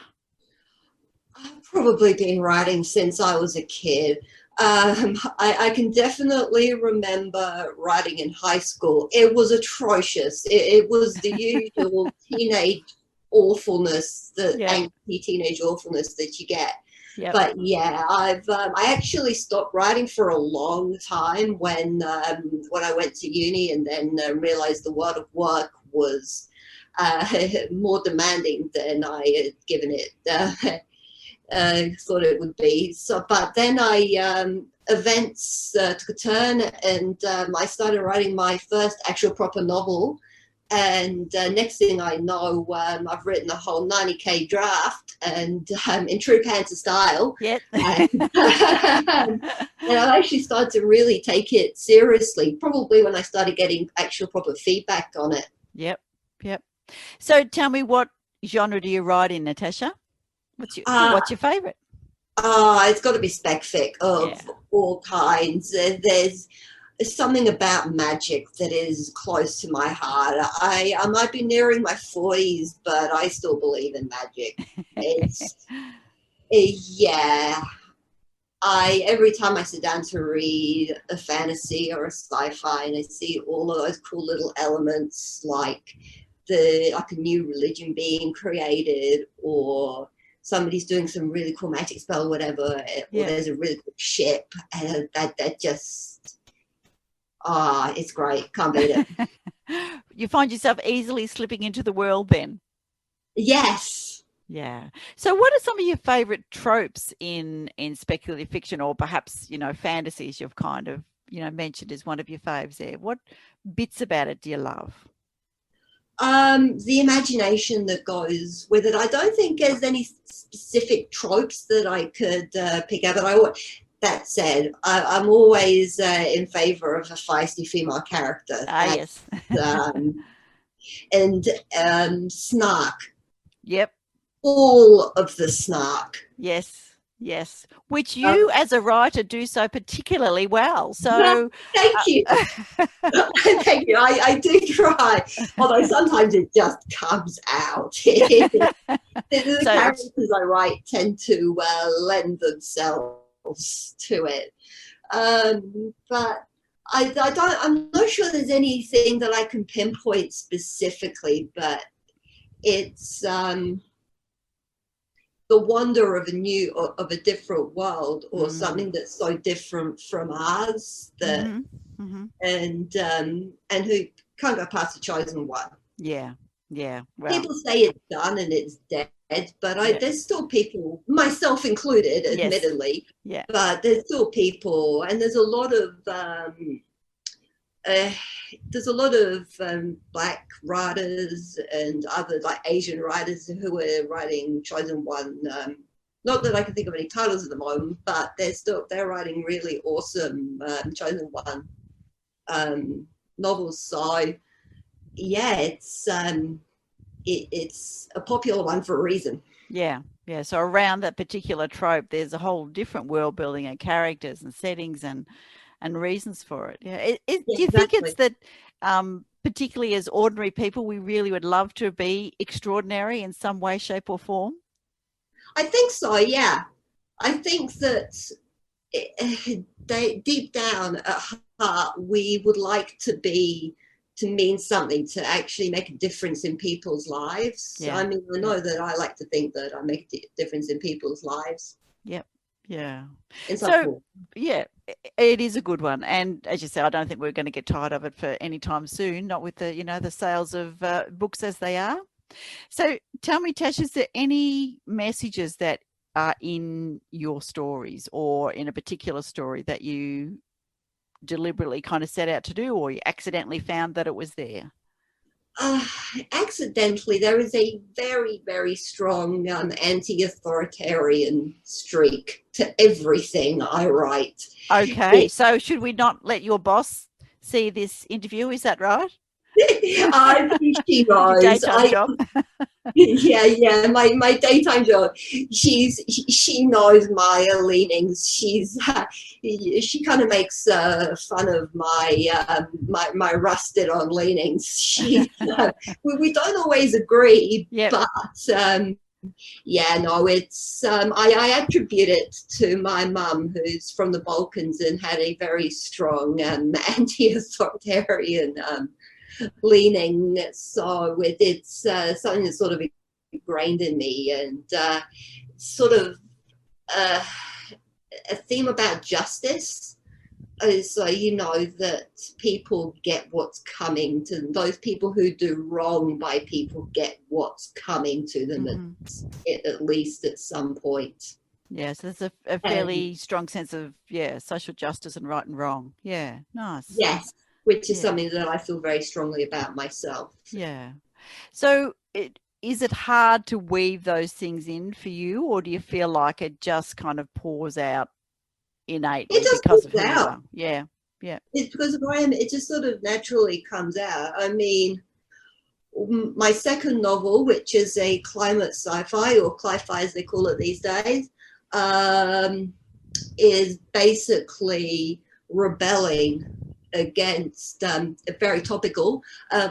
I've probably been writing since I was a kid. I can definitely remember writing in high school. It was atrocious. It was the usual teenage awfulness, the angry teenage awfulness that you get. Yep. But yeah, I actually stopped writing for a long time when I went to uni, and then realized the world of work was more demanding than I had given it thought it would be. So, but then events took a turn, and I started writing my first actual proper novel. And next thing I know, I've written a whole 90k draft, and in true Panther style. Yep. And I actually started to really take it seriously, probably when I started getting actual proper feedback on it. Yep. So tell me, what genre do you write in, Natasha? What's your favourite? It's got to be spec fic of all kinds. There's something about magic that is close to my heart. I might be nearing my 40s, but I still believe in magic. Every time I sit down to read a fantasy or a sci-fi, and I see all of those cool little elements, like a new religion being created, or somebody's doing some really cool magic spell, whatever, or there's a really cool ship, and that just, it's great. Can't beat it. You find yourself easily slipping into the world then? Yes. Yeah. So what are some of your favourite tropes in speculative fiction, or perhaps, fantasies you've kind of, mentioned as one of your faves there? What bits about it do you love? The imagination that goes with it. I don't think there's any specific tropes that I could pick out, but that said, I'm always in favor of a feisty female character. Yes. And snark. Yep. All of the snark. Yes. Which you as a writer do so particularly well. So thank you. Thank you. I do try, although sometimes it just comes out. The characters I write tend to lend themselves to it. But I'm not sure there's anything that I can pinpoint specifically, but it's the wonder of a different world, or something that's so different from ours that, and who can't go past the chosen one. Yeah. Well, people say it's done and it's dead, but there's still people, myself included, admittedly. Yes. But there's still people, and there's a lot of Black writers and other like Asian writers who are writing chosen one. Not that I can think of any titles at the moment, but they're writing really awesome chosen one novels. So yeah, it's a popular one for a reason. Yeah. So around that particular trope, there's a whole different world building and characters and settings and reasons for it. Yeah. Do you think it's that particularly as ordinary people, we really would love to be extraordinary in some way, shape or form? I think so, yeah. I think that deep down at heart, we would like to mean something, to actually make a difference in people's lives. Yeah. I mean, I know that I like to think that I make a difference in people's lives. Yep. Yeah. So cool. Yeah, it is a good one. And as you say, I don't think we're going to get tired of it for any time soon, not with the, the sales of books as they are. So tell me, Tash, is there any messages that are in your stories, or in a particular story, that you deliberately kind of set out to do, or you accidentally found that it was there? Accidentally. There is a very, very strong anti-authoritarian streak to everything I write. Okay, so should we not let your boss see this interview? Is that right? I think she knows. Daytime job. Yeah. My daytime job. She knows my leanings. She kind of makes fun of my rusted on leanings. We don't always agree, but it's I attribute it to my mum, who's from the Balkans and had a very strong anti-authoritarian leaning. So it's something that's sort of ingrained in me, and sort of a theme about justice. So you know that people get what's coming to them. Those people who do wrong by people get what's coming to them at least at some point. Yeah, so there's a fairly strong sense of, social justice and right and wrong. Yeah, nice. Yes, which is something that I feel very strongly about myself. Yeah. So is it hard to weave those things in for you, or do you feel like it just kind of pours out innately because of who you are? Yeah. It's because of who I am. It just sort of naturally comes out. I mean, my second novel, which is a climate sci-fi, or cli-fi as they call it these days, is basically rebelling against very topical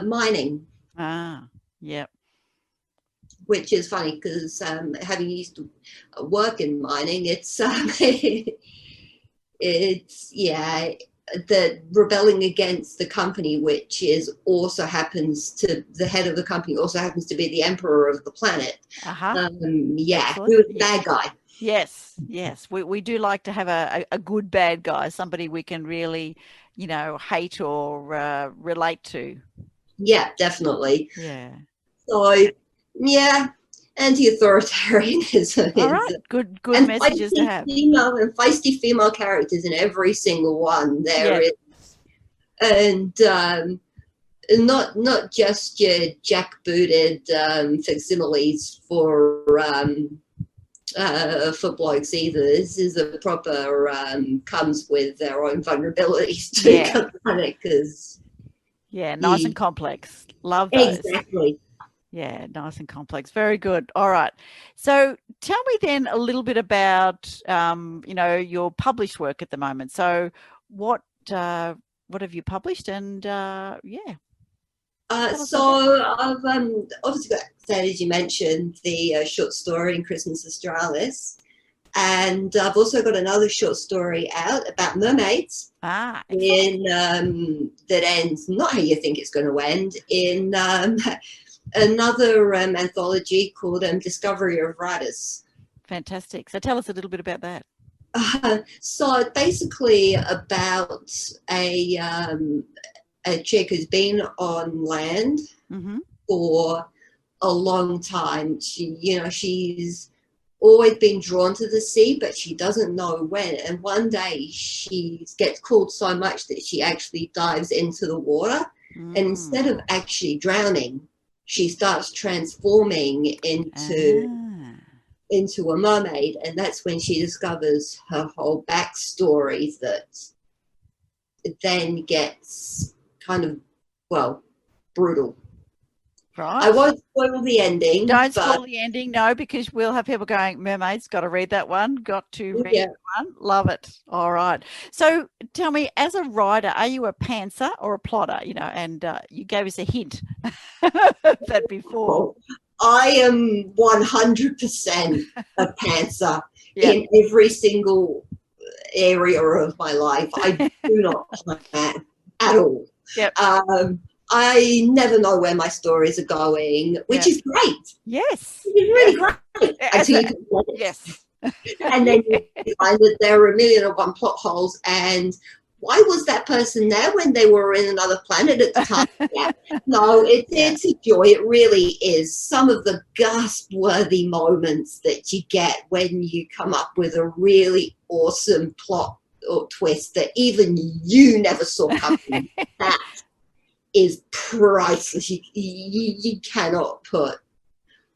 mining. Yep. Which is funny because having used to work in mining, it's the rebelling against the company, which is also happens to the head of the company also happens to be the emperor of the planet. Who is the bad guy. Yes. We do like to have a good bad guy, somebody we can really, hate or relate to. Yeah, definitely. Yeah. So, anti-authoritarianism. All right, good messages to have. Feisty female characters in every single one there is. And not just your jackbooted facsimiles for blokes either. This is a proper comes with their own vulnerabilities too. Nice and complex. Love those. Exactly. Yeah, nice and complex. Very good. All right. So tell me then a little bit about, your published work at the moment. So what have you published? And so I've obviously got, as you mentioned, the short story in Christmas Australis. And I've also got another short story out about mermaids. That ends not how you think it's going to end, in another anthology called Discovery of Writers. Fantastic. So tell us a little bit about that. So basically about a chick who's been on land for a long time. She's always been drawn to the sea, but she doesn't know when. And one day she gets cooled so much that she actually dives into the water. And instead of actually drowning, she starts transforming into a mermaid. And that's when she discovers her whole backstory that then gets kind of, brutal. Right. I won't spoil the ending. Don't spoil the ending, no, because we'll have people going, mermaids, got to read that one, got to read that one. Love it. All right. So tell me, as a writer, are you a pantser or a plotter? And you gave us a hint of that before. I am 100% a pantser in every single area of my life. I do not plan at all. Yep. I never know where my stories are going, which is great. Yes. It's really great. Until you can plot it. Yes. And then you find that there are 1,000,001 plot holes, and why was that person there when they were in another planet at the time? No, it's a joy. It really is. Some of the gasp-worthy moments that you get when you come up with a really awesome plot or twist that even you never saw coming. That is priceless. You cannot put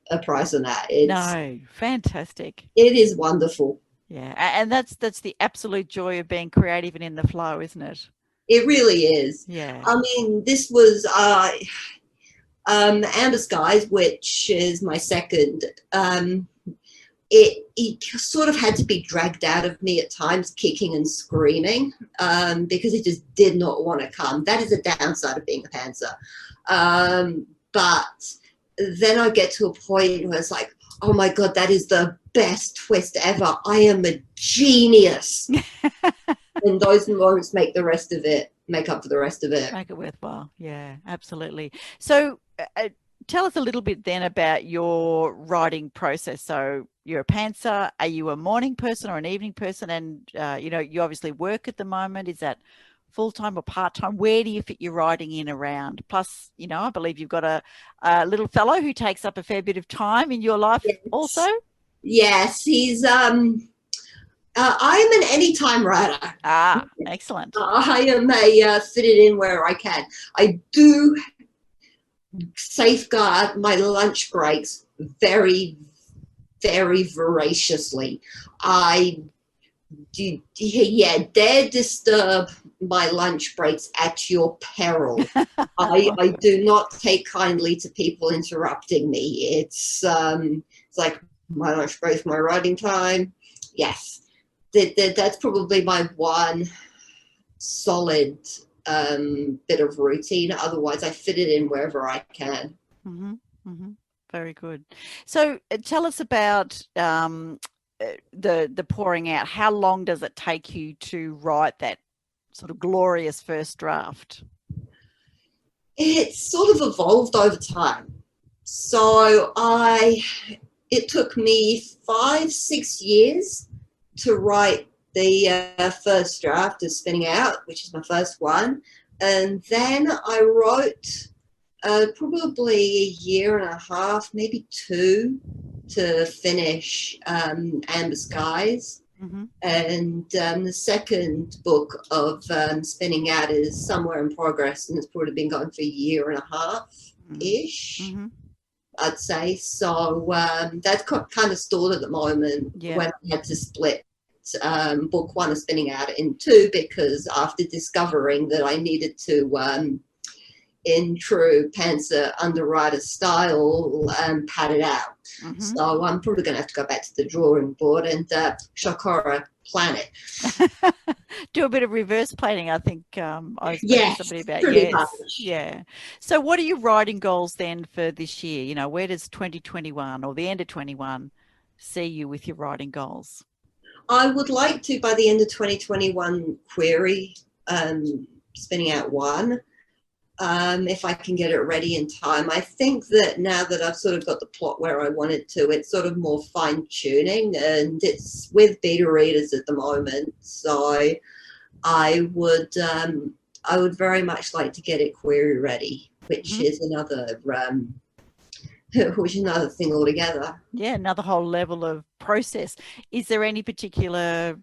a price on that. No, fantastic. It is wonderful. Yeah, and that's the absolute joy of being creative and in the flow, isn't it? It really is. Yeah. I mean, this was Amber Skies, which is my second. It sort of had to be dragged out of me at times, kicking and screaming, because it just did not want to come. That is a downside of being a pantser. But then I get to a point where it's like, oh my God, that is the best twist ever. I am a genius. And those moments make up for the rest of it. Make it worthwhile. Yeah, absolutely. So tell us a little bit then about your writing process. So, you're a pantser. Are you a morning person or an evening person? And, you obviously work at the moment. Is that full-time or part-time? Where do you fit your writing in around? Plus, I believe you've got a little fellow who takes up a fair bit of time in your life also. Yes, he's I'm an anytime writer. Excellent. I am a fit it in where I can. I do safeguard my lunch breaks very, very voraciously. I dare disturb my lunch breaks at your peril. I do not take kindly to people interrupting me. It's like my lunch break, my writing time. Yes, that's probably my one solid bit of routine. Otherwise, I fit it in wherever I can. Mm-hmm, mm-hmm. Very good. So tell us about the pouring out. How long does it take you to write that sort of glorious first draft? It's sort of evolved over time. So it took me 5-6 years to write the first draft of Spinning Out, which is my first one. And then I wrote probably a year and a half, maybe 2, to finish Amber Skies. Mm-hmm. And the second book of Spinning Out is somewhere in progress, and it's probably been going for a year and a half-ish, mm-hmm. I'd say. So that's kind of stalled at the moment when I had to split book 1 of Spinning Out in 2, because after discovering that I needed to, in true Pantser underwriter style, pad it out. Mm-hmm. So I'm probably going to have to go back to the drawing board and Shakara plan it. Do a bit of reverse planning, I think. I was yes, somebody about much. Yeah. So what are your writing goals then for this year? Where does 2021 or the end of 21 see you with your writing goals? I would like to, by the end of 2021, query Spinning Out 1. If I can get it ready in time. I think that now that I've sort of got the plot where I want it to, it's sort of more fine-tuning, and it's with beta readers at the moment. So I would very much like to get it query ready, which is another thing altogether. Yeah, another whole level of process. Is there any particular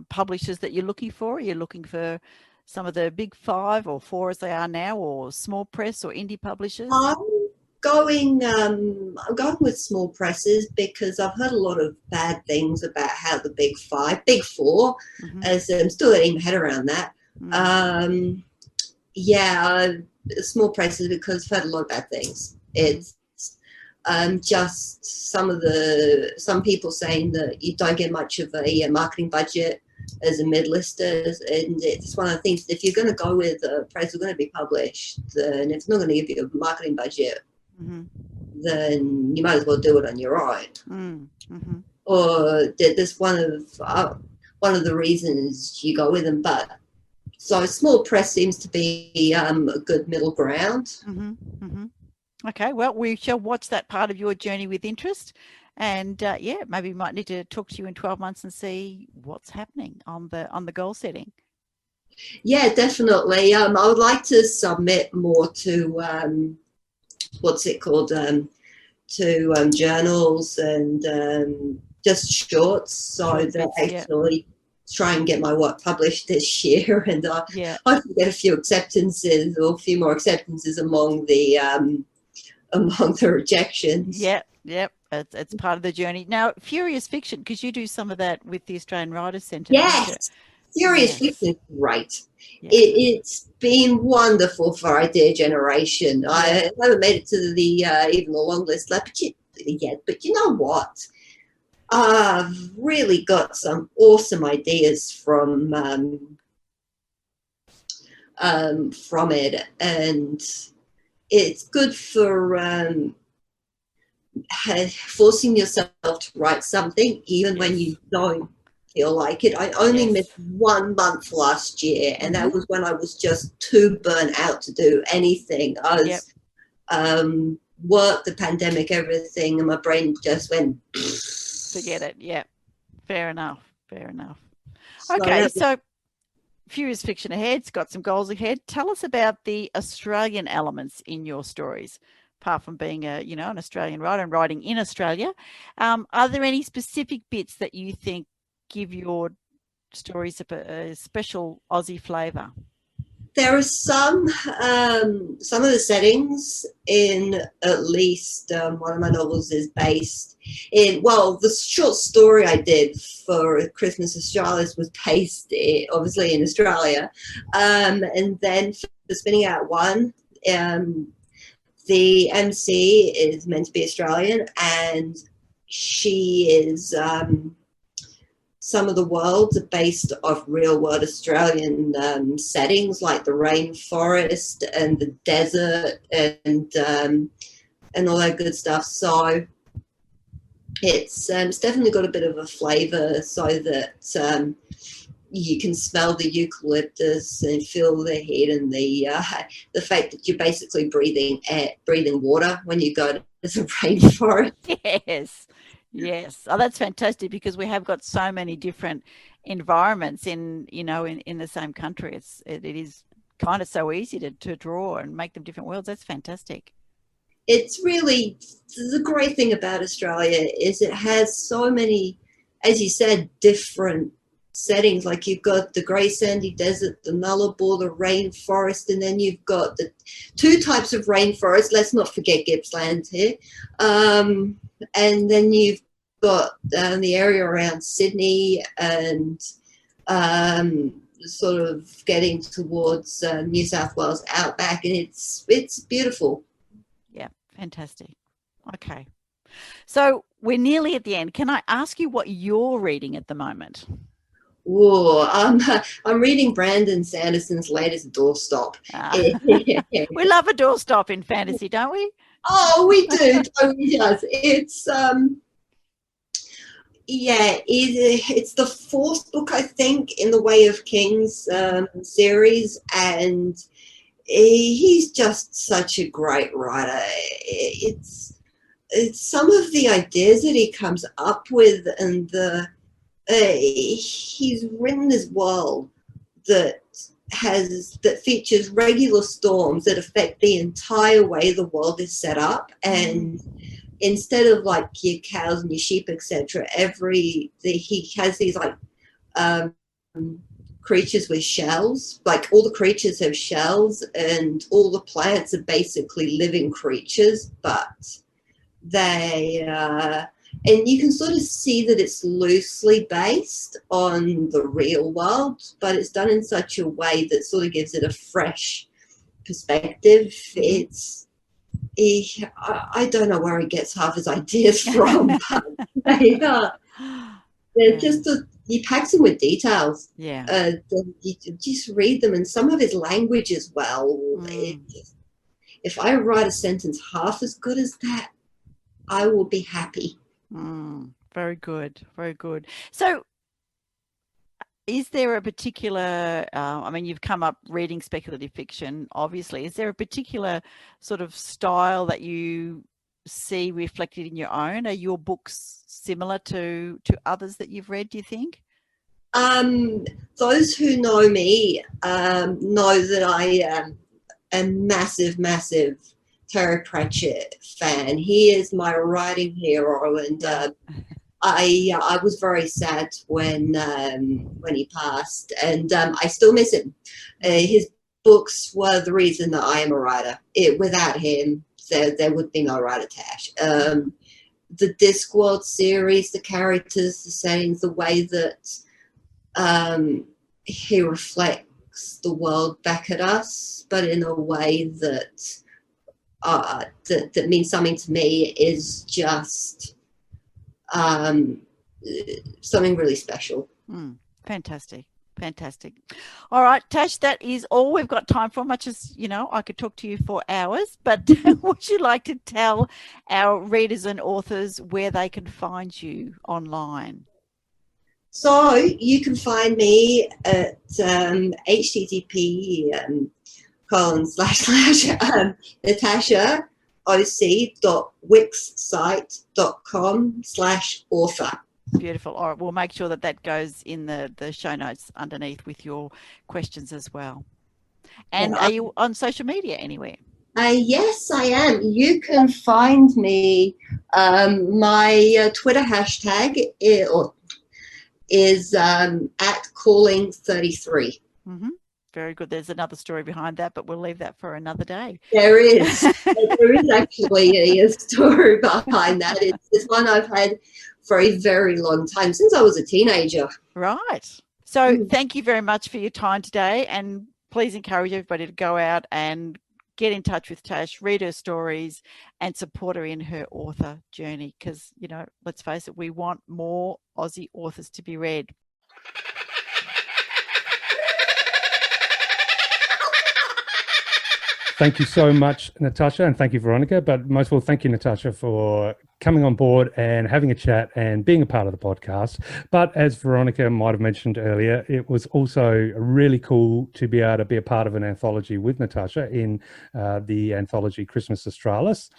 publishers that you're looking for? Are you looking for some of the big 5 or 4 as they are now, or small press or indie publishers? I'm going with small presses, because I've heard a lot of bad things about how the big 4, mm-hmm. as I'm still getting my head around that. Mm-hmm. Small presses, because I've heard a lot of bad things. It's just some people saying that you don't get much of a marketing budget as a mid-lister, and it's one of the things, if you're going to go with a press that's going to be published, then if it's not going to give you a marketing budget, mm-hmm. then you might as well do it on your own. Mm-hmm. Or that's one of the reasons you go with them. But so small press seems to be a good middle ground. Mm-hmm. Mm-hmm. Okay, well, we shall watch that part of your journey with interest. And maybe we might need to talk to you in 12 months and see what's happening on the goal setting. Yeah, definitely. I would like to submit more to to journals and just shorts, so that actually try and get my work published this year, and hopefully get a few more acceptances among the rejections. Yep. It's part of the journey. Now, Furious Fiction, because you do some of that with the Australian Writers Centre. Yes, Furious Fiction is great. Yeah. It's been wonderful for idea generation. Yeah. I haven't made it to the even the long list yet, but you know what? I've really got some awesome ideas from it, and it's good for forcing yourself to write something even when you don't feel like it. I only missed 1 month last year, and that was when I was just too burnt out to do anything. I was work, the pandemic, everything, and my brain just went forget it. Yeah, fair enough. Okay, so Furious Fiction Ahead's got some goals ahead. Tell us about the Australian elements in your stories. Apart from being an Australian writer and writing in Australia, are there any specific bits that you think give your stories a special Aussie flavour? There are some of the settings in at least one of my novels is based in, well, the short story I did for Christmas Australis was based obviously in Australia. And then for Spinning Out One, the MC is meant to be Australian, and she is some of the worlds are based off real world Australian settings, like the rainforest and the desert and all that good stuff. So it's definitely got a bit of a flavour, so that you can smell the eucalyptus and feel the heat and the fact that you're basically breathing water when you go to the rainforest. Yes. Oh, that's fantastic, because we have got so many different environments in the same country. It is kind of so easy to draw and make them different worlds. That's fantastic. It's really, the great thing about Australia is it has so many, as you said, different settings. Like you've got the grey sandy desert, the Nullarbor, the rainforest, and then you've got the two types of rainforest. Let's not forget Gippsland here. And then you've got the area around Sydney and sort of getting towards New South Wales outback, and it's beautiful. Yeah, fantastic. Okay. So we're nearly at the end. Can I ask you what you're reading at the moment? Oh, I'm reading Brandon Sanderson's latest doorstop. We love a doorstop in fantasy, don't we? Oh, we do. Yes, it's it's the fourth book, I think, in the Way of Kings series, and he's just such a great writer. It's some of the ideas that he comes up with, and he's written this world that features regular storms that affect the entire way the world is set up, and instead of like your cows and your sheep, etc., he has these like creatures with shells. Like all the creatures have shells, and all the plants are basically living creatures, but they and you can sort of see that it's loosely based on the real world, but it's done in such a way that sort of gives it a fresh perspective. I don't know where he gets half his ideas from, but they're just he packs them with details. Yeah. You just read them, and some of his language as well. If I write a sentence half as good as that, I will be happy. Very good, very good. So is there a particular, you've come up reading speculative fiction, obviously. Is there a particular sort of style that you see reflected in your own? Are your books similar to others that you've read, do you think? Those who know me know that I am a massive, massive Terry Pratchett fan. He is my writing hero, and I was very sad when he passed, and I still miss him. His books were the reason that I am a writer. Without him, there would be no writer Tash. The Discworld series, the characters, the settings, the way that he reflects the world back at us, but in a way that that means something to me, is just something really special. Fantastic. All right, Tash, that is all we've got time for. Much as, I could talk to you for hours, but would you like to tell our readers and authors where they can find you online? So you can find me at http:// Natasha noc.wixsite.com/author. Beautiful. All right, we'll make sure that goes in the show notes underneath with your questions as well. And are you on social media anywhere? Yes, I am. You can find me. My Twitter hashtag is at calling33. Mm-hmm. Very good. There's another story behind that, but we'll leave that for another day. There is. There is actually a story behind that. It's one I've had for a very long time, since I was a teenager. Right. So thank you very much for your time today, and please encourage everybody to go out and get in touch with Tash, read her stories and support her in her author journey, because, you know, let's face it, we want more Aussie authors to be read. Thank you so much, Natasha, and thank you, Veronica. But most of all, thank you, Natasha, for coming on board and having a chat and being a part of the podcast. But as Veronica might have mentioned earlier, it was also really cool to be able to be a part of an anthology with Natasha in the anthology Christmas Australis.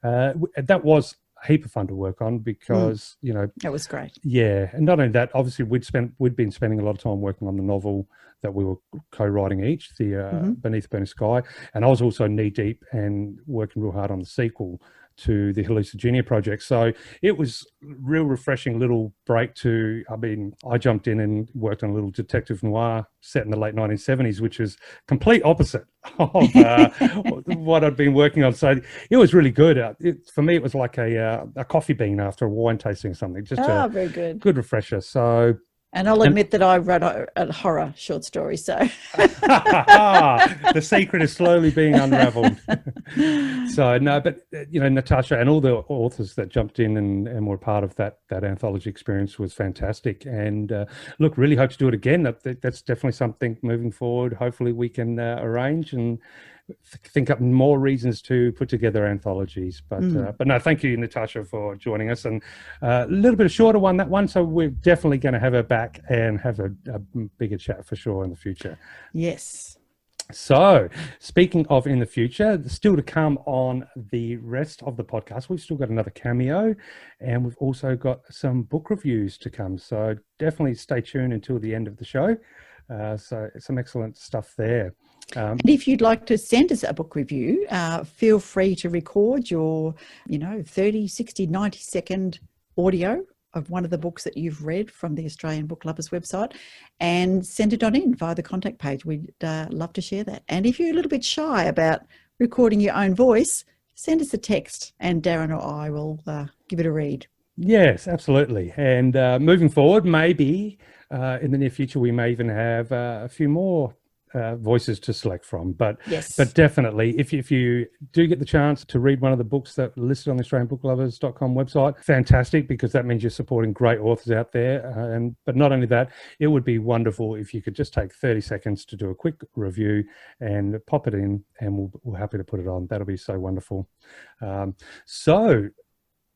That was a heap of fun to work on because, you know... It was great. Yeah. And not only that, obviously we'd been spending a lot of time working on the novel that we were co-writing each, the Beneath Burning Sky. And I was also knee-deep and working real hard on the sequel to the Hallucigenia project. So it was real refreshing little break to, I mean, I jumped in and worked on a little detective noir set in the late 1970s, which was complete opposite of what I'd been working on. So it was really good. For me, it was like a coffee bean after a wine tasting or something. Just a very good refresher. So... And I'll admit that I wrote a horror short story, so... The secret is slowly being unraveled. So, no, but, you know, Natasha and all the authors that jumped in and were part of that anthology experience was fantastic. And, look, really hope to do it again. That's definitely something moving forward. Hopefully we can arrange and think up more reasons to put together anthologies. But no, thank you, Natasha, for joining us. And a little bit shorter one, that one. So we're definitely going to have her back and have a bigger chat for sure in the future. Yes. So speaking of in the future, still to come on the rest of the podcast, we've still got another cameo and we've also got some book reviews to come. So definitely stay tuned until the end of the show. So some excellent stuff there. And if you'd like to send us a book review, feel free to record your, 30, 60, 90-second audio of one of the books that you've read from the Australian Book Lovers website and send it on in via the contact page. We'd love to share that. And if you're a little bit shy about recording your own voice, send us a text and Darren or I will give it a read. Yes, absolutely. And moving forward, maybe in the near future, we may even have a few more voices to select from, but yes. But definitely if you do get the chance to read one of the books that are listed on the AustralianBookLovers.com website, fantastic, because that means you're supporting great authors out there. But not only that, it would be wonderful if you could just take 30 seconds to do a quick review and pop it in, and we're happy to put it on. That'll be so wonderful. So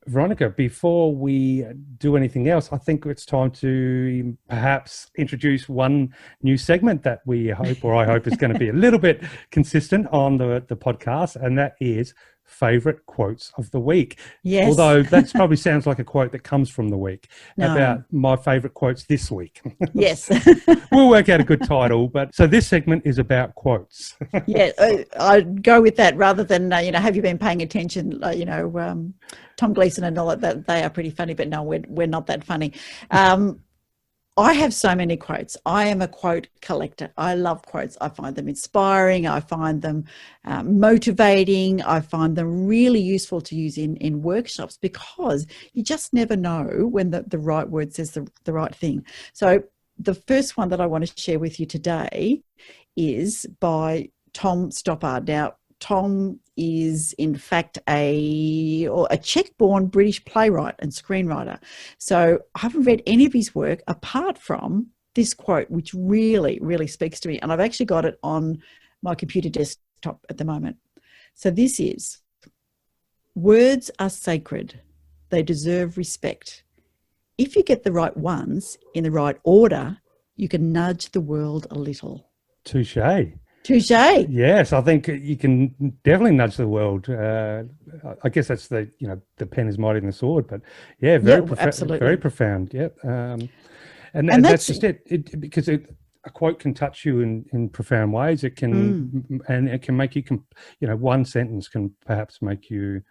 Veronica, before we do anything else, I think it's time to perhaps introduce one new segment that we hope, or I hope, is going to be a little bit consistent on the podcast, and that is Favourite Quotes of the Week. Yes. Although that probably sounds like a quote that comes from the week. No. About my favourite quotes this week. Yes. We'll work out a good title. But so this segment is about quotes. Yeah, I'd go with that rather than, have you been paying attention, Tom Gleeson and all that, they are pretty funny, but no, we're not that funny. I have so many quotes. I am a quote collector. I love quotes. I find them inspiring. I find them motivating. I find them really useful to use in workshops, because you just never know when the right word says the right thing. So the first one that I want to share with you today is by Tom Stoppard. Now, Tom is in fact a Czech-born British playwright and screenwriter. So I haven't read any of his work apart from this quote, which really, really speaks to me. And I've actually got it on my computer desktop at the moment. So this is: words are sacred. They deserve respect. If you get the right ones in the right order, you can nudge the world a little. Touché. Touche. Yes, I think you can definitely nudge the world. I guess that's the pen is mightier than the sword, but yeah, absolutely, very profound. Yeah, and that's just it because a quote can touch you in profound ways. It can and it can make you one sentence can perhaps make you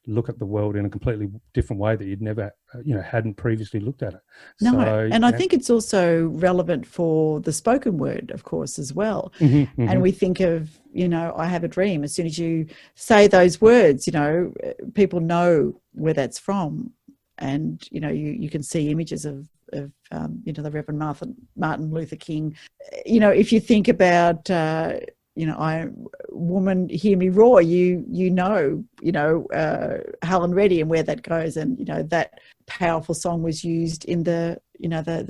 look at the world in a completely different way that you'd never hadn't previously looked at it. No, and I think it's also relevant for the spoken word, of course, as well. And we think of I have a dream. As soon as you say those words, people know where that's from, and you can see images of the Reverend Martin Luther King. If you think about woman, hear me roar. Helen Reddy and where that goes, and that powerful song was used in the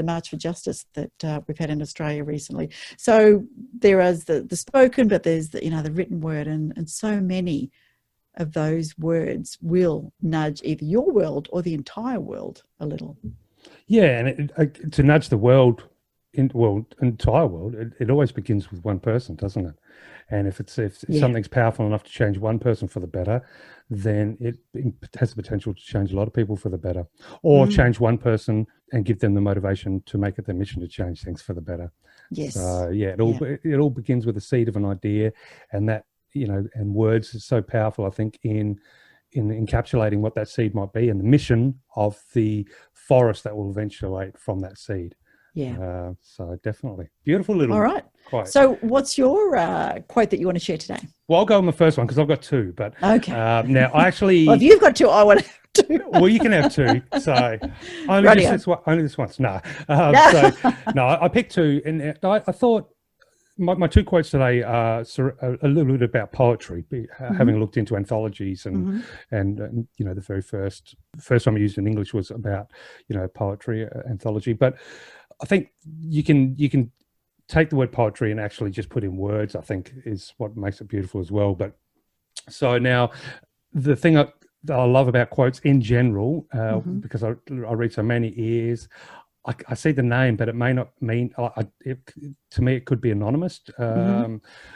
March for Justice that we've had in Australia recently. So there is the spoken, but there's the written word, and so many of those words will nudge either your world or the entire world a little. Yeah, and to nudge the world. Entire world, it always begins with one person, doesn't it? And if something's powerful enough to change one person for the better, then it has the potential to change a lot of people for the better, or change one person and give them the motivation to make it their mission to change things for the better. Yes. So it all begins with the seed of an idea, and that and words is so powerful. I think in encapsulating what that seed might be and the mission of the forest that will eventuate from that seed. Yeah. So definitely beautiful little. All right. Quote. So what's your quote that you want to share today? Well, I'll go on the first one because I've got two. But okay. Now I actually. Well, if you've got two, I want to have two. Well, you can have two. So only this once. No. I picked two, and I thought my two quotes today are a little bit about poetry. Having looked into anthologies and the very first time I used in English was about poetry anthology, but I think you can take the word poetry and actually just put in words, I think is what makes it beautiful as well. But so now the thing that I love about quotes in general, because I read so many, is I see the name, but it may not mean, to me, it could be anonymous.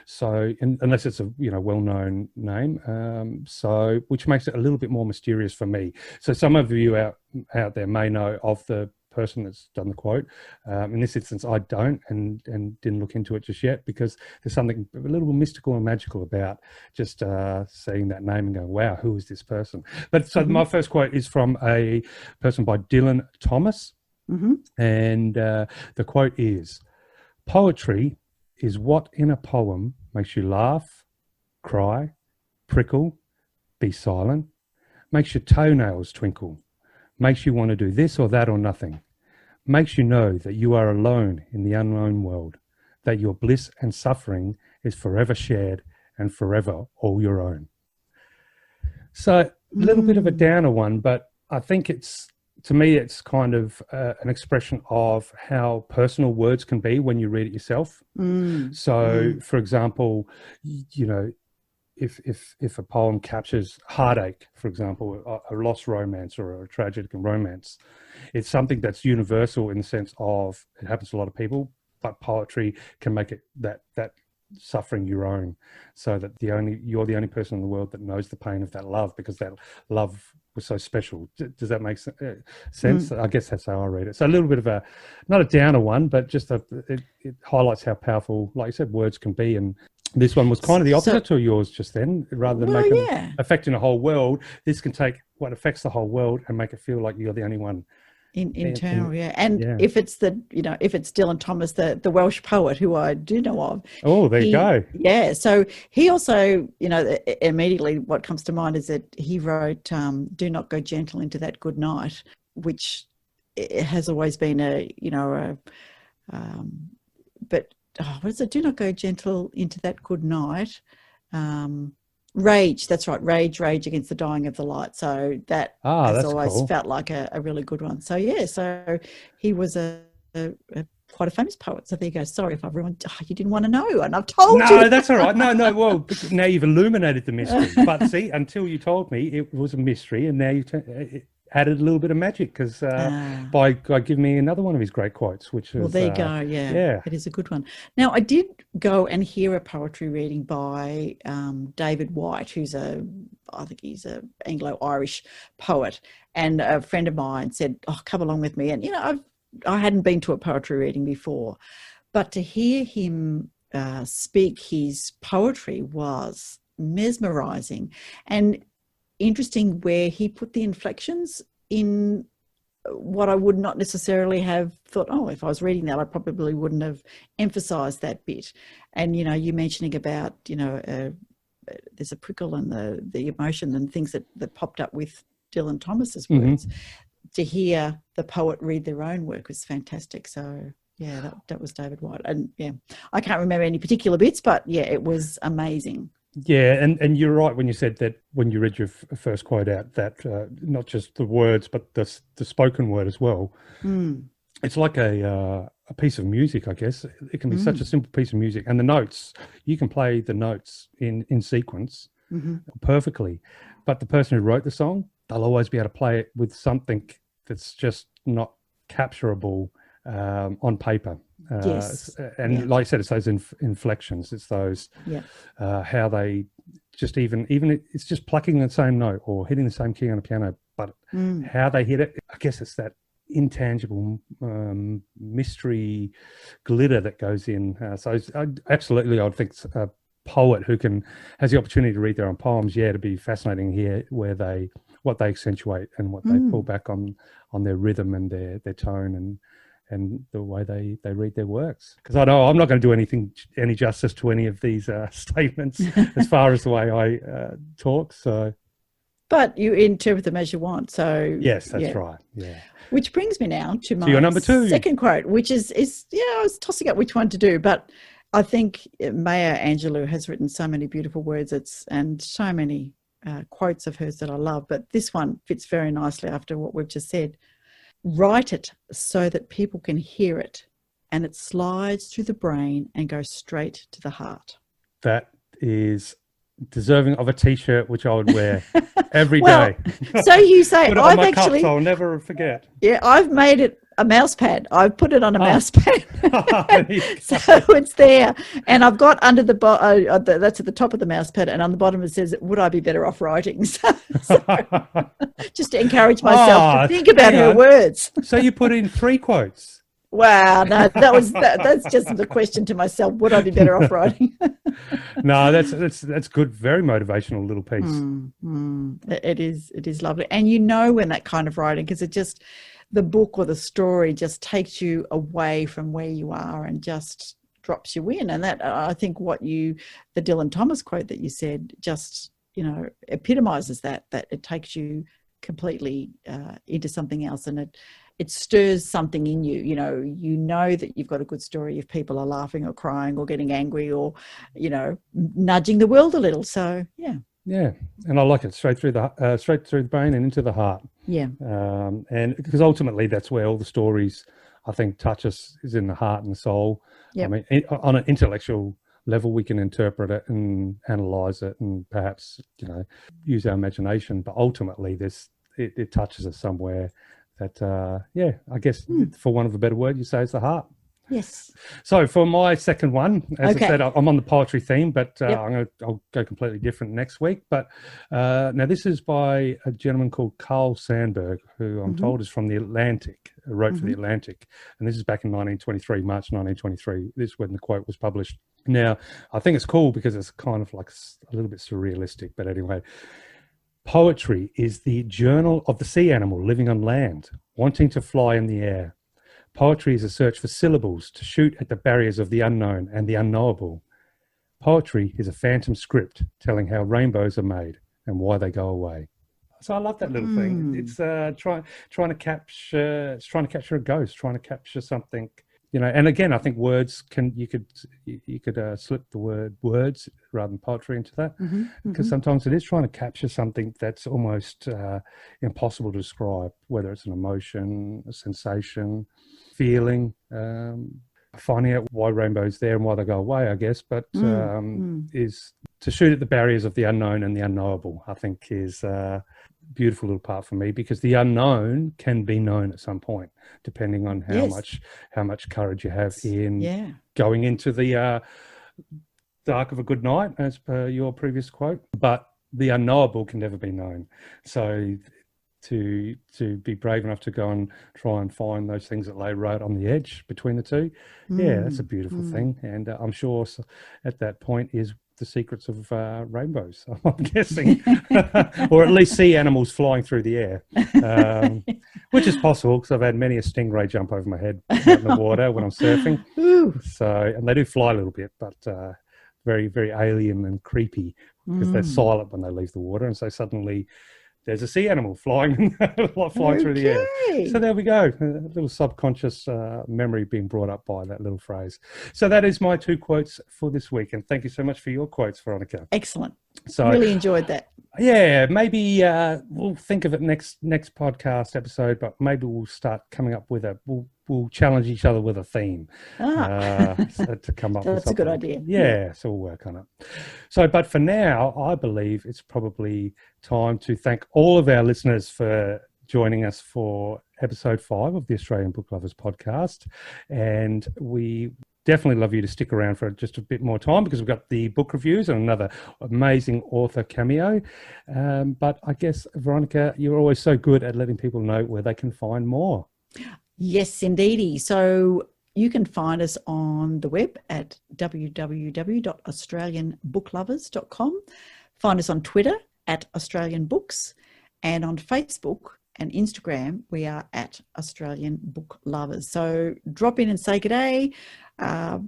So unless it's a well-known name, so which makes it a little bit more mysterious for me. So some of you out there may know of the person that's done the quote. In this instance, I don't, and didn't look into it just yet because there's something a little mystical and magical about just seeing that name and going, wow, who is this person? But so my first quote is from a person by Dylan Thomas. And the quote is, poetry is what in a poem makes you laugh, cry, prickle, be silent, makes your toenails twinkle, makes you want to do this or that or nothing, makes you know that you are alone in the unknown world, that your bliss and suffering is forever shared and forever all your own. So a little bit of a downer one, but I think to me, it's kind of an expression of how personal words can be when you read it yourself. So, for example, if a poem captures heartache, for example, a lost romance or a tragic romance, it's something that's universal in the sense of it happens to a lot of people, but poetry can make it that suffering your own, so that you're the only person in the world that knows the pain of that love, because that love was so special. Does that make sense? I guess that's how I read it. So a little bit of not a downer one, but just it highlights how powerful, like you said, words can be. And this one was kind of the opposite to yours just then. Rather than affecting the whole world, this can take what affects the whole world and make it feel like you're the only one. Internal, and if it's if it's Dylan Thomas, the Welsh poet who I do know of. Oh, there you go. Yeah, so he also, immediately what comes to mind is that he wrote "Do Not Go Gentle Into That Good Night," which has always been but what is it? Do not go gentle into that good night. Rage, that's right. Rage against the dying of the light. So that has always felt like a really good one. So so he was quite a famous poet. So there you go. Sorry if I've ruined. You didn't want to know, and I've told you. No, that's all right. No. Well, now you've illuminated the mystery. But see, until you told me, it was a mystery, and now added a little bit of magic because by giving me another one of his great quotes, which was... Well, there you go, yeah. It is a good one. Now, I did go and hear a poetry reading by David White, who's I think he's an Anglo-Irish poet, and a friend of mine said, oh, come along with me. And, I hadn't been to a poetry reading before, but to hear him speak his poetry was mesmerizing and interesting, where he put the inflections in what I would not necessarily have thought, oh, if I was reading that, I probably wouldn't have emphasized that bit. And, you mentioning about, there's a prickle and the emotion and things that popped up with Dylan Thomas's words. To hear the poet read their own work was fantastic. So, yeah, that was David White. And, yeah, I can't remember any particular bits, but, yeah, it was amazing. Yeah, and you're right when you said that when you read your first quote out, that not just the words, but the spoken word as well. It's like a piece of music, I guess. It can be such a simple piece of music. And the notes, you can play the notes in sequence perfectly. But the person who wrote the song, they'll always be able to play it with something that's just not capturable on paper. Yes. And like I said, it's those inflections. It's those how they just even it's just plucking the same note or hitting the same key on a piano, but how they hit it, I guess it's that intangible mystery glitter that goes in. So absolutely, I would think a poet who has the opportunity to read their own poems, to be fascinating here, where what they accentuate and what they pull back on their rhythm and their tone and the way they read their works. Because I know I'm not going to do any justice to any of these statements as far as the way I talk. So, but you interpret them as you want. So yes, that's right. Yeah. Which brings me now to my your number 2 second quote, which is I was tossing up which one to do, but I think Maya Angelou has written so many beautiful words and so many quotes of hers that I love, but this one fits very nicely after what we've just said. Write it so that people can hear it and it slides through the brain and goes straight to the heart. That is deserving of a T-shirt, which I would wear every day. So you say, put it on my cup so I'll never forget. Yeah, I've made it a mouse pad. I've put it on a mouse pad. So it's there. And I've got under that's at the top of the mouse pad, and on the bottom it says, would I be better off writing? So just to encourage myself to think about her words. So you put in 3 quotes. Wow, no, that's just the question to myself. Would I be better off writing? No, that's good. Very motivational little piece. It is lovely. And when that kind of writing, because the book or the story just takes you away from where you are and just drops you in. And that, I think the Dylan Thomas quote that you said just, epitomizes that it takes you completely into something else, and it stirs something in you. You know that you've got a good story if people are laughing or crying or getting angry or, nudging the world a little. So, yeah. Yeah, and I like it straight through the brain and into the heart. Yeah. And because ultimately that's where all the stories, I think, touch us, is in the heart and the soul. Yep. I mean, on an intellectual level, we can interpret it and analyze it and perhaps, use our imagination. But ultimately, it touches us somewhere that, I guess, for want of a better word, you say it's the heart. Yes. So for my second one, as I said, I'm on the poetry theme, but I'll go completely different next week. But now this is by a gentleman called Carl Sandburg, who I'm told is from the Atlantic, wrote for the Atlantic. And this is back in March 1923. This is when the quote was published. Now, I think it's cool because it's kind of like a little bit surrealistic, but anyway. Poetry is the journal of the sea animal living on land, wanting to fly in the air. Poetry is a search for syllables to shoot at the barriers of the unknown and the unknowable. Poetry is a phantom script telling how rainbows are made and why they go away. So I love that little thing. It's trying to capture a ghost, trying to capture something. And again, I think words you could slip the word words rather than poetry into that, because sometimes it is trying to capture something that's almost impossible to describe, whether it's an emotion, a sensation, feeling, finding out why rainbows there and why they go away, I guess, but is to shoot at the barriers of the unknown and the unknowable, I think is beautiful little part for me, because the unknown can be known at some point, depending on how much courage you have in going into the dark of a good night, as per your previous quote. But the unknowable can never be known. So to be brave enough to go and try and find those things that lay right on the edge between the two, that's a beautiful thing. And I'm sure at that point is the secrets of rainbows, I'm guessing, or at least sea animals flying through the air, which is possible, because I've had many a stingray jump over my head out in the water when I'm surfing. So, and they do fly a little bit, but very, very alien and creepy, because they're silent when they leave the water, and so suddenly there's a sea animal flying through the air. So there we go, a little subconscious memory being brought up by that little phrase. So that is my 2 quotes for this week, and thank you so much for your quotes, Veronica. Excellent. So really enjoyed that. Yeah, maybe we'll think of it next podcast episode, but maybe we'll start coming up with we'll challenge each other with a theme to come up with something. That's a good idea. Yeah, so we'll work on it. So, but for now, I believe it's probably time to thank all of our listeners for joining us for episode 5 of the Australian Book Lovers podcast. And we definitely love you to stick around for just a bit more time, because we've got the book reviews and another amazing author cameo. But I guess, Veronica, you're always so good at letting people know where they can find more. Yes, indeedy. So you can find us on the web at www.australianbooklovers.com. Find us on Twitter at Australian Books, and on Facebook and Instagram, we are at Australian Book Lovers. So drop in and say good day,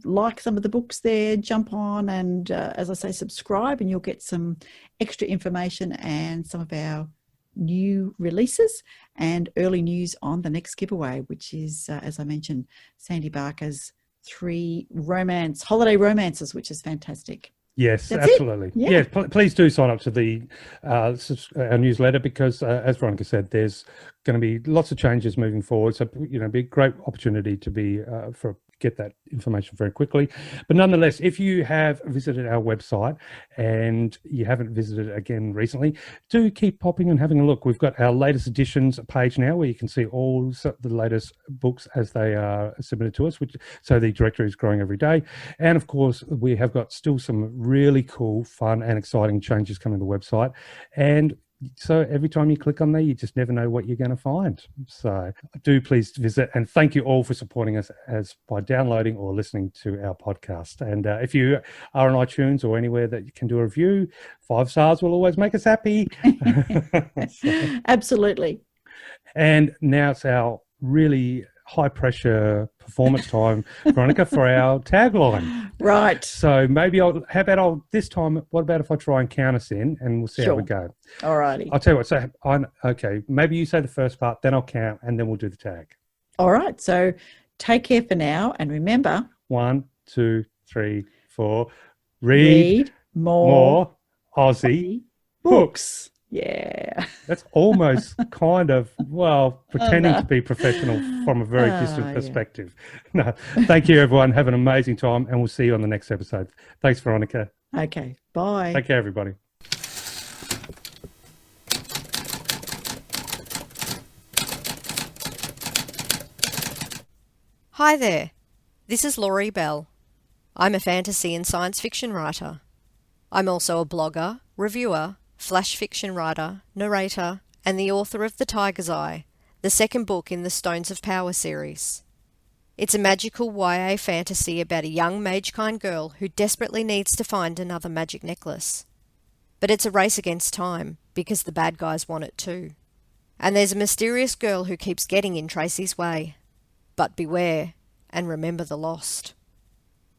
like some of the books there, jump on and, as I say, subscribe, and you'll get some extra information and some of our new releases and early news on the next giveaway, which is, as I mentioned, Sandy Barker's 3 holiday romances, which is fantastic. Yes, That's absolutely. Yeah. Yeah, please do sign up to the our newsletter, because as Veronica said, there's going to be lots of changes moving forward. So, be a great opportunity to be get that information very quickly. But nonetheless, if you have visited our website and you haven't visited it again recently, do keep popping and having a look. We've got our latest editions page now, where you can see all the latest books as they are submitted to us, so the directory is growing every day. And of course, we have got still some really cool, fun and exciting changes coming to the website. And so every time you click on there, you just never know what you're going to find. So do please visit, and thank you all for supporting us by downloading or listening to our podcast. And if you are on iTunes or anywhere that you can do a review, 5 stars will always make us happy. Absolutely. And now it's our really high pressure performance time, Veronica, for our tagline. Right. So maybe this time, what about if I try and count us in, and we'll see how we go. All righty. I'll tell you what, okay, maybe you say the first part, then I'll count, and then we'll do the tag. All right. So take care for now, and remember, 1, 2, 3, 4, read more Aussie books. Yeah. That's almost kind of, pretending to be professional from a very distant perspective. No, thank you, everyone. Have an amazing time, and we'll see you on the next episode. Thanks, Veronica. Okay, bye. Take care, everybody. Hi there. This is Laurie Bell. I'm a fantasy and science fiction writer. I'm also a blogger, reviewer, flash fiction writer, narrator, and the author of The Tiger's Eye, the second book in the Stones of Power series. It's a magical YA fantasy about a young mage-kind girl who desperately needs to find another magic necklace. But it's a race against time, because the bad guys want it too. And there's a mysterious girl who keeps getting in Tracy's way. But beware, and remember the lost.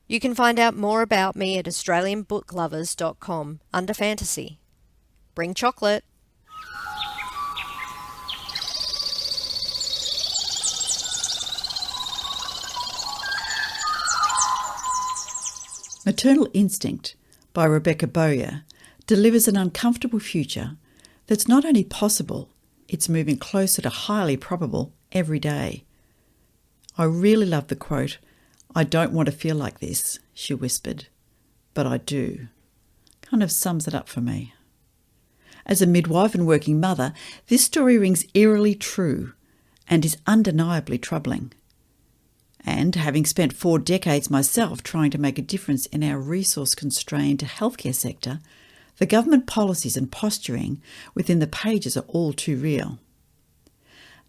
You can find out more about me at australianbooklovers.com under fantasy. Bring chocolate. Maternal Instinct by Rebecca Bowyer delivers an uncomfortable future that's not only possible, it's moving closer to highly probable every day. I really love the quote, "I don't want to feel like this," she whispered, "but I do." Kind of sums it up for me. As a midwife and working mother, this story rings eerily true and is undeniably troubling. And having spent 4 decades myself trying to make a difference in our resource-constrained healthcare sector, the government policies and posturing within the pages are all too real.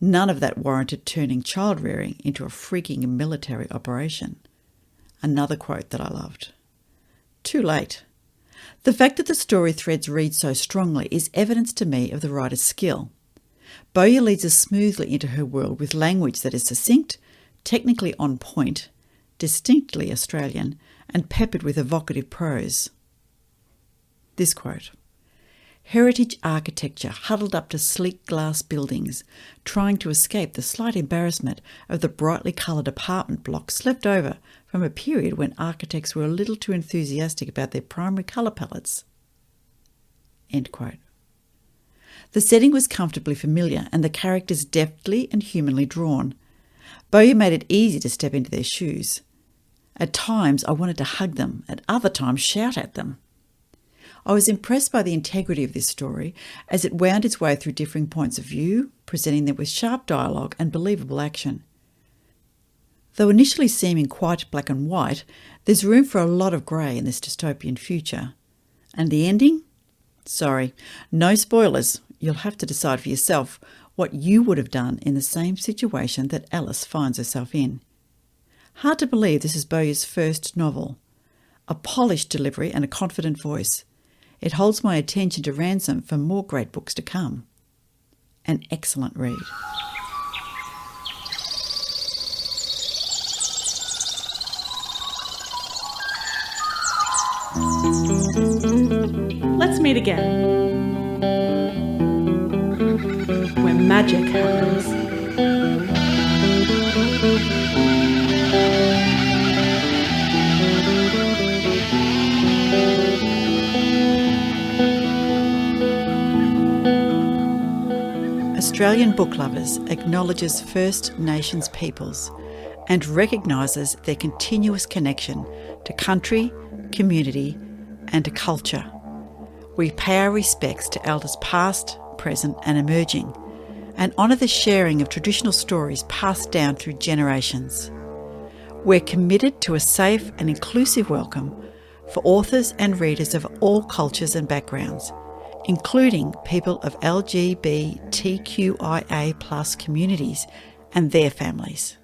None of that warranted turning child rearing into a freaking military operation. Another quote that I loved. Too late. The fact that the story threads read so strongly is evidence to me of the writer's skill. Bowyer leads us smoothly into her world with language that is succinct, technically on point, distinctly Australian, and peppered with evocative prose. This quote: "Heritage architecture huddled up to sleek glass buildings, trying to escape the slight embarrassment of the brightly coloured apartment blocks left over from a period when architects were a little too enthusiastic about their primary colour palettes." End quote. The setting was comfortably familiar and the characters deftly and humanly drawn. Bowyer made it easy to step into their shoes. At times I wanted to hug them, at other times shout at them. I was impressed by the integrity of this story as it wound its way through differing points of view, presenting them with sharp dialogue and believable action. Though initially seeming quite black and white, there's room for a lot of grey in this dystopian future. And the ending? Sorry, no spoilers. You'll have to decide for yourself what you would have done in the same situation that Alice finds herself in. Hard to believe this is Bowyer's first novel. A polished delivery and a confident voice. It holds my attention to ransom for more great books to come. An excellent read. Let's meet again. Where magic happens. Australian Book Lovers acknowledges First Nations peoples and recognises their continuous connection to country, community and to culture. We pay our respects to elders past, present and emerging, and honour the sharing of traditional stories passed down through generations. We're committed to a safe and inclusive welcome for authors and readers of all cultures and backgrounds, including people of LGBTQIA+ communities and their families.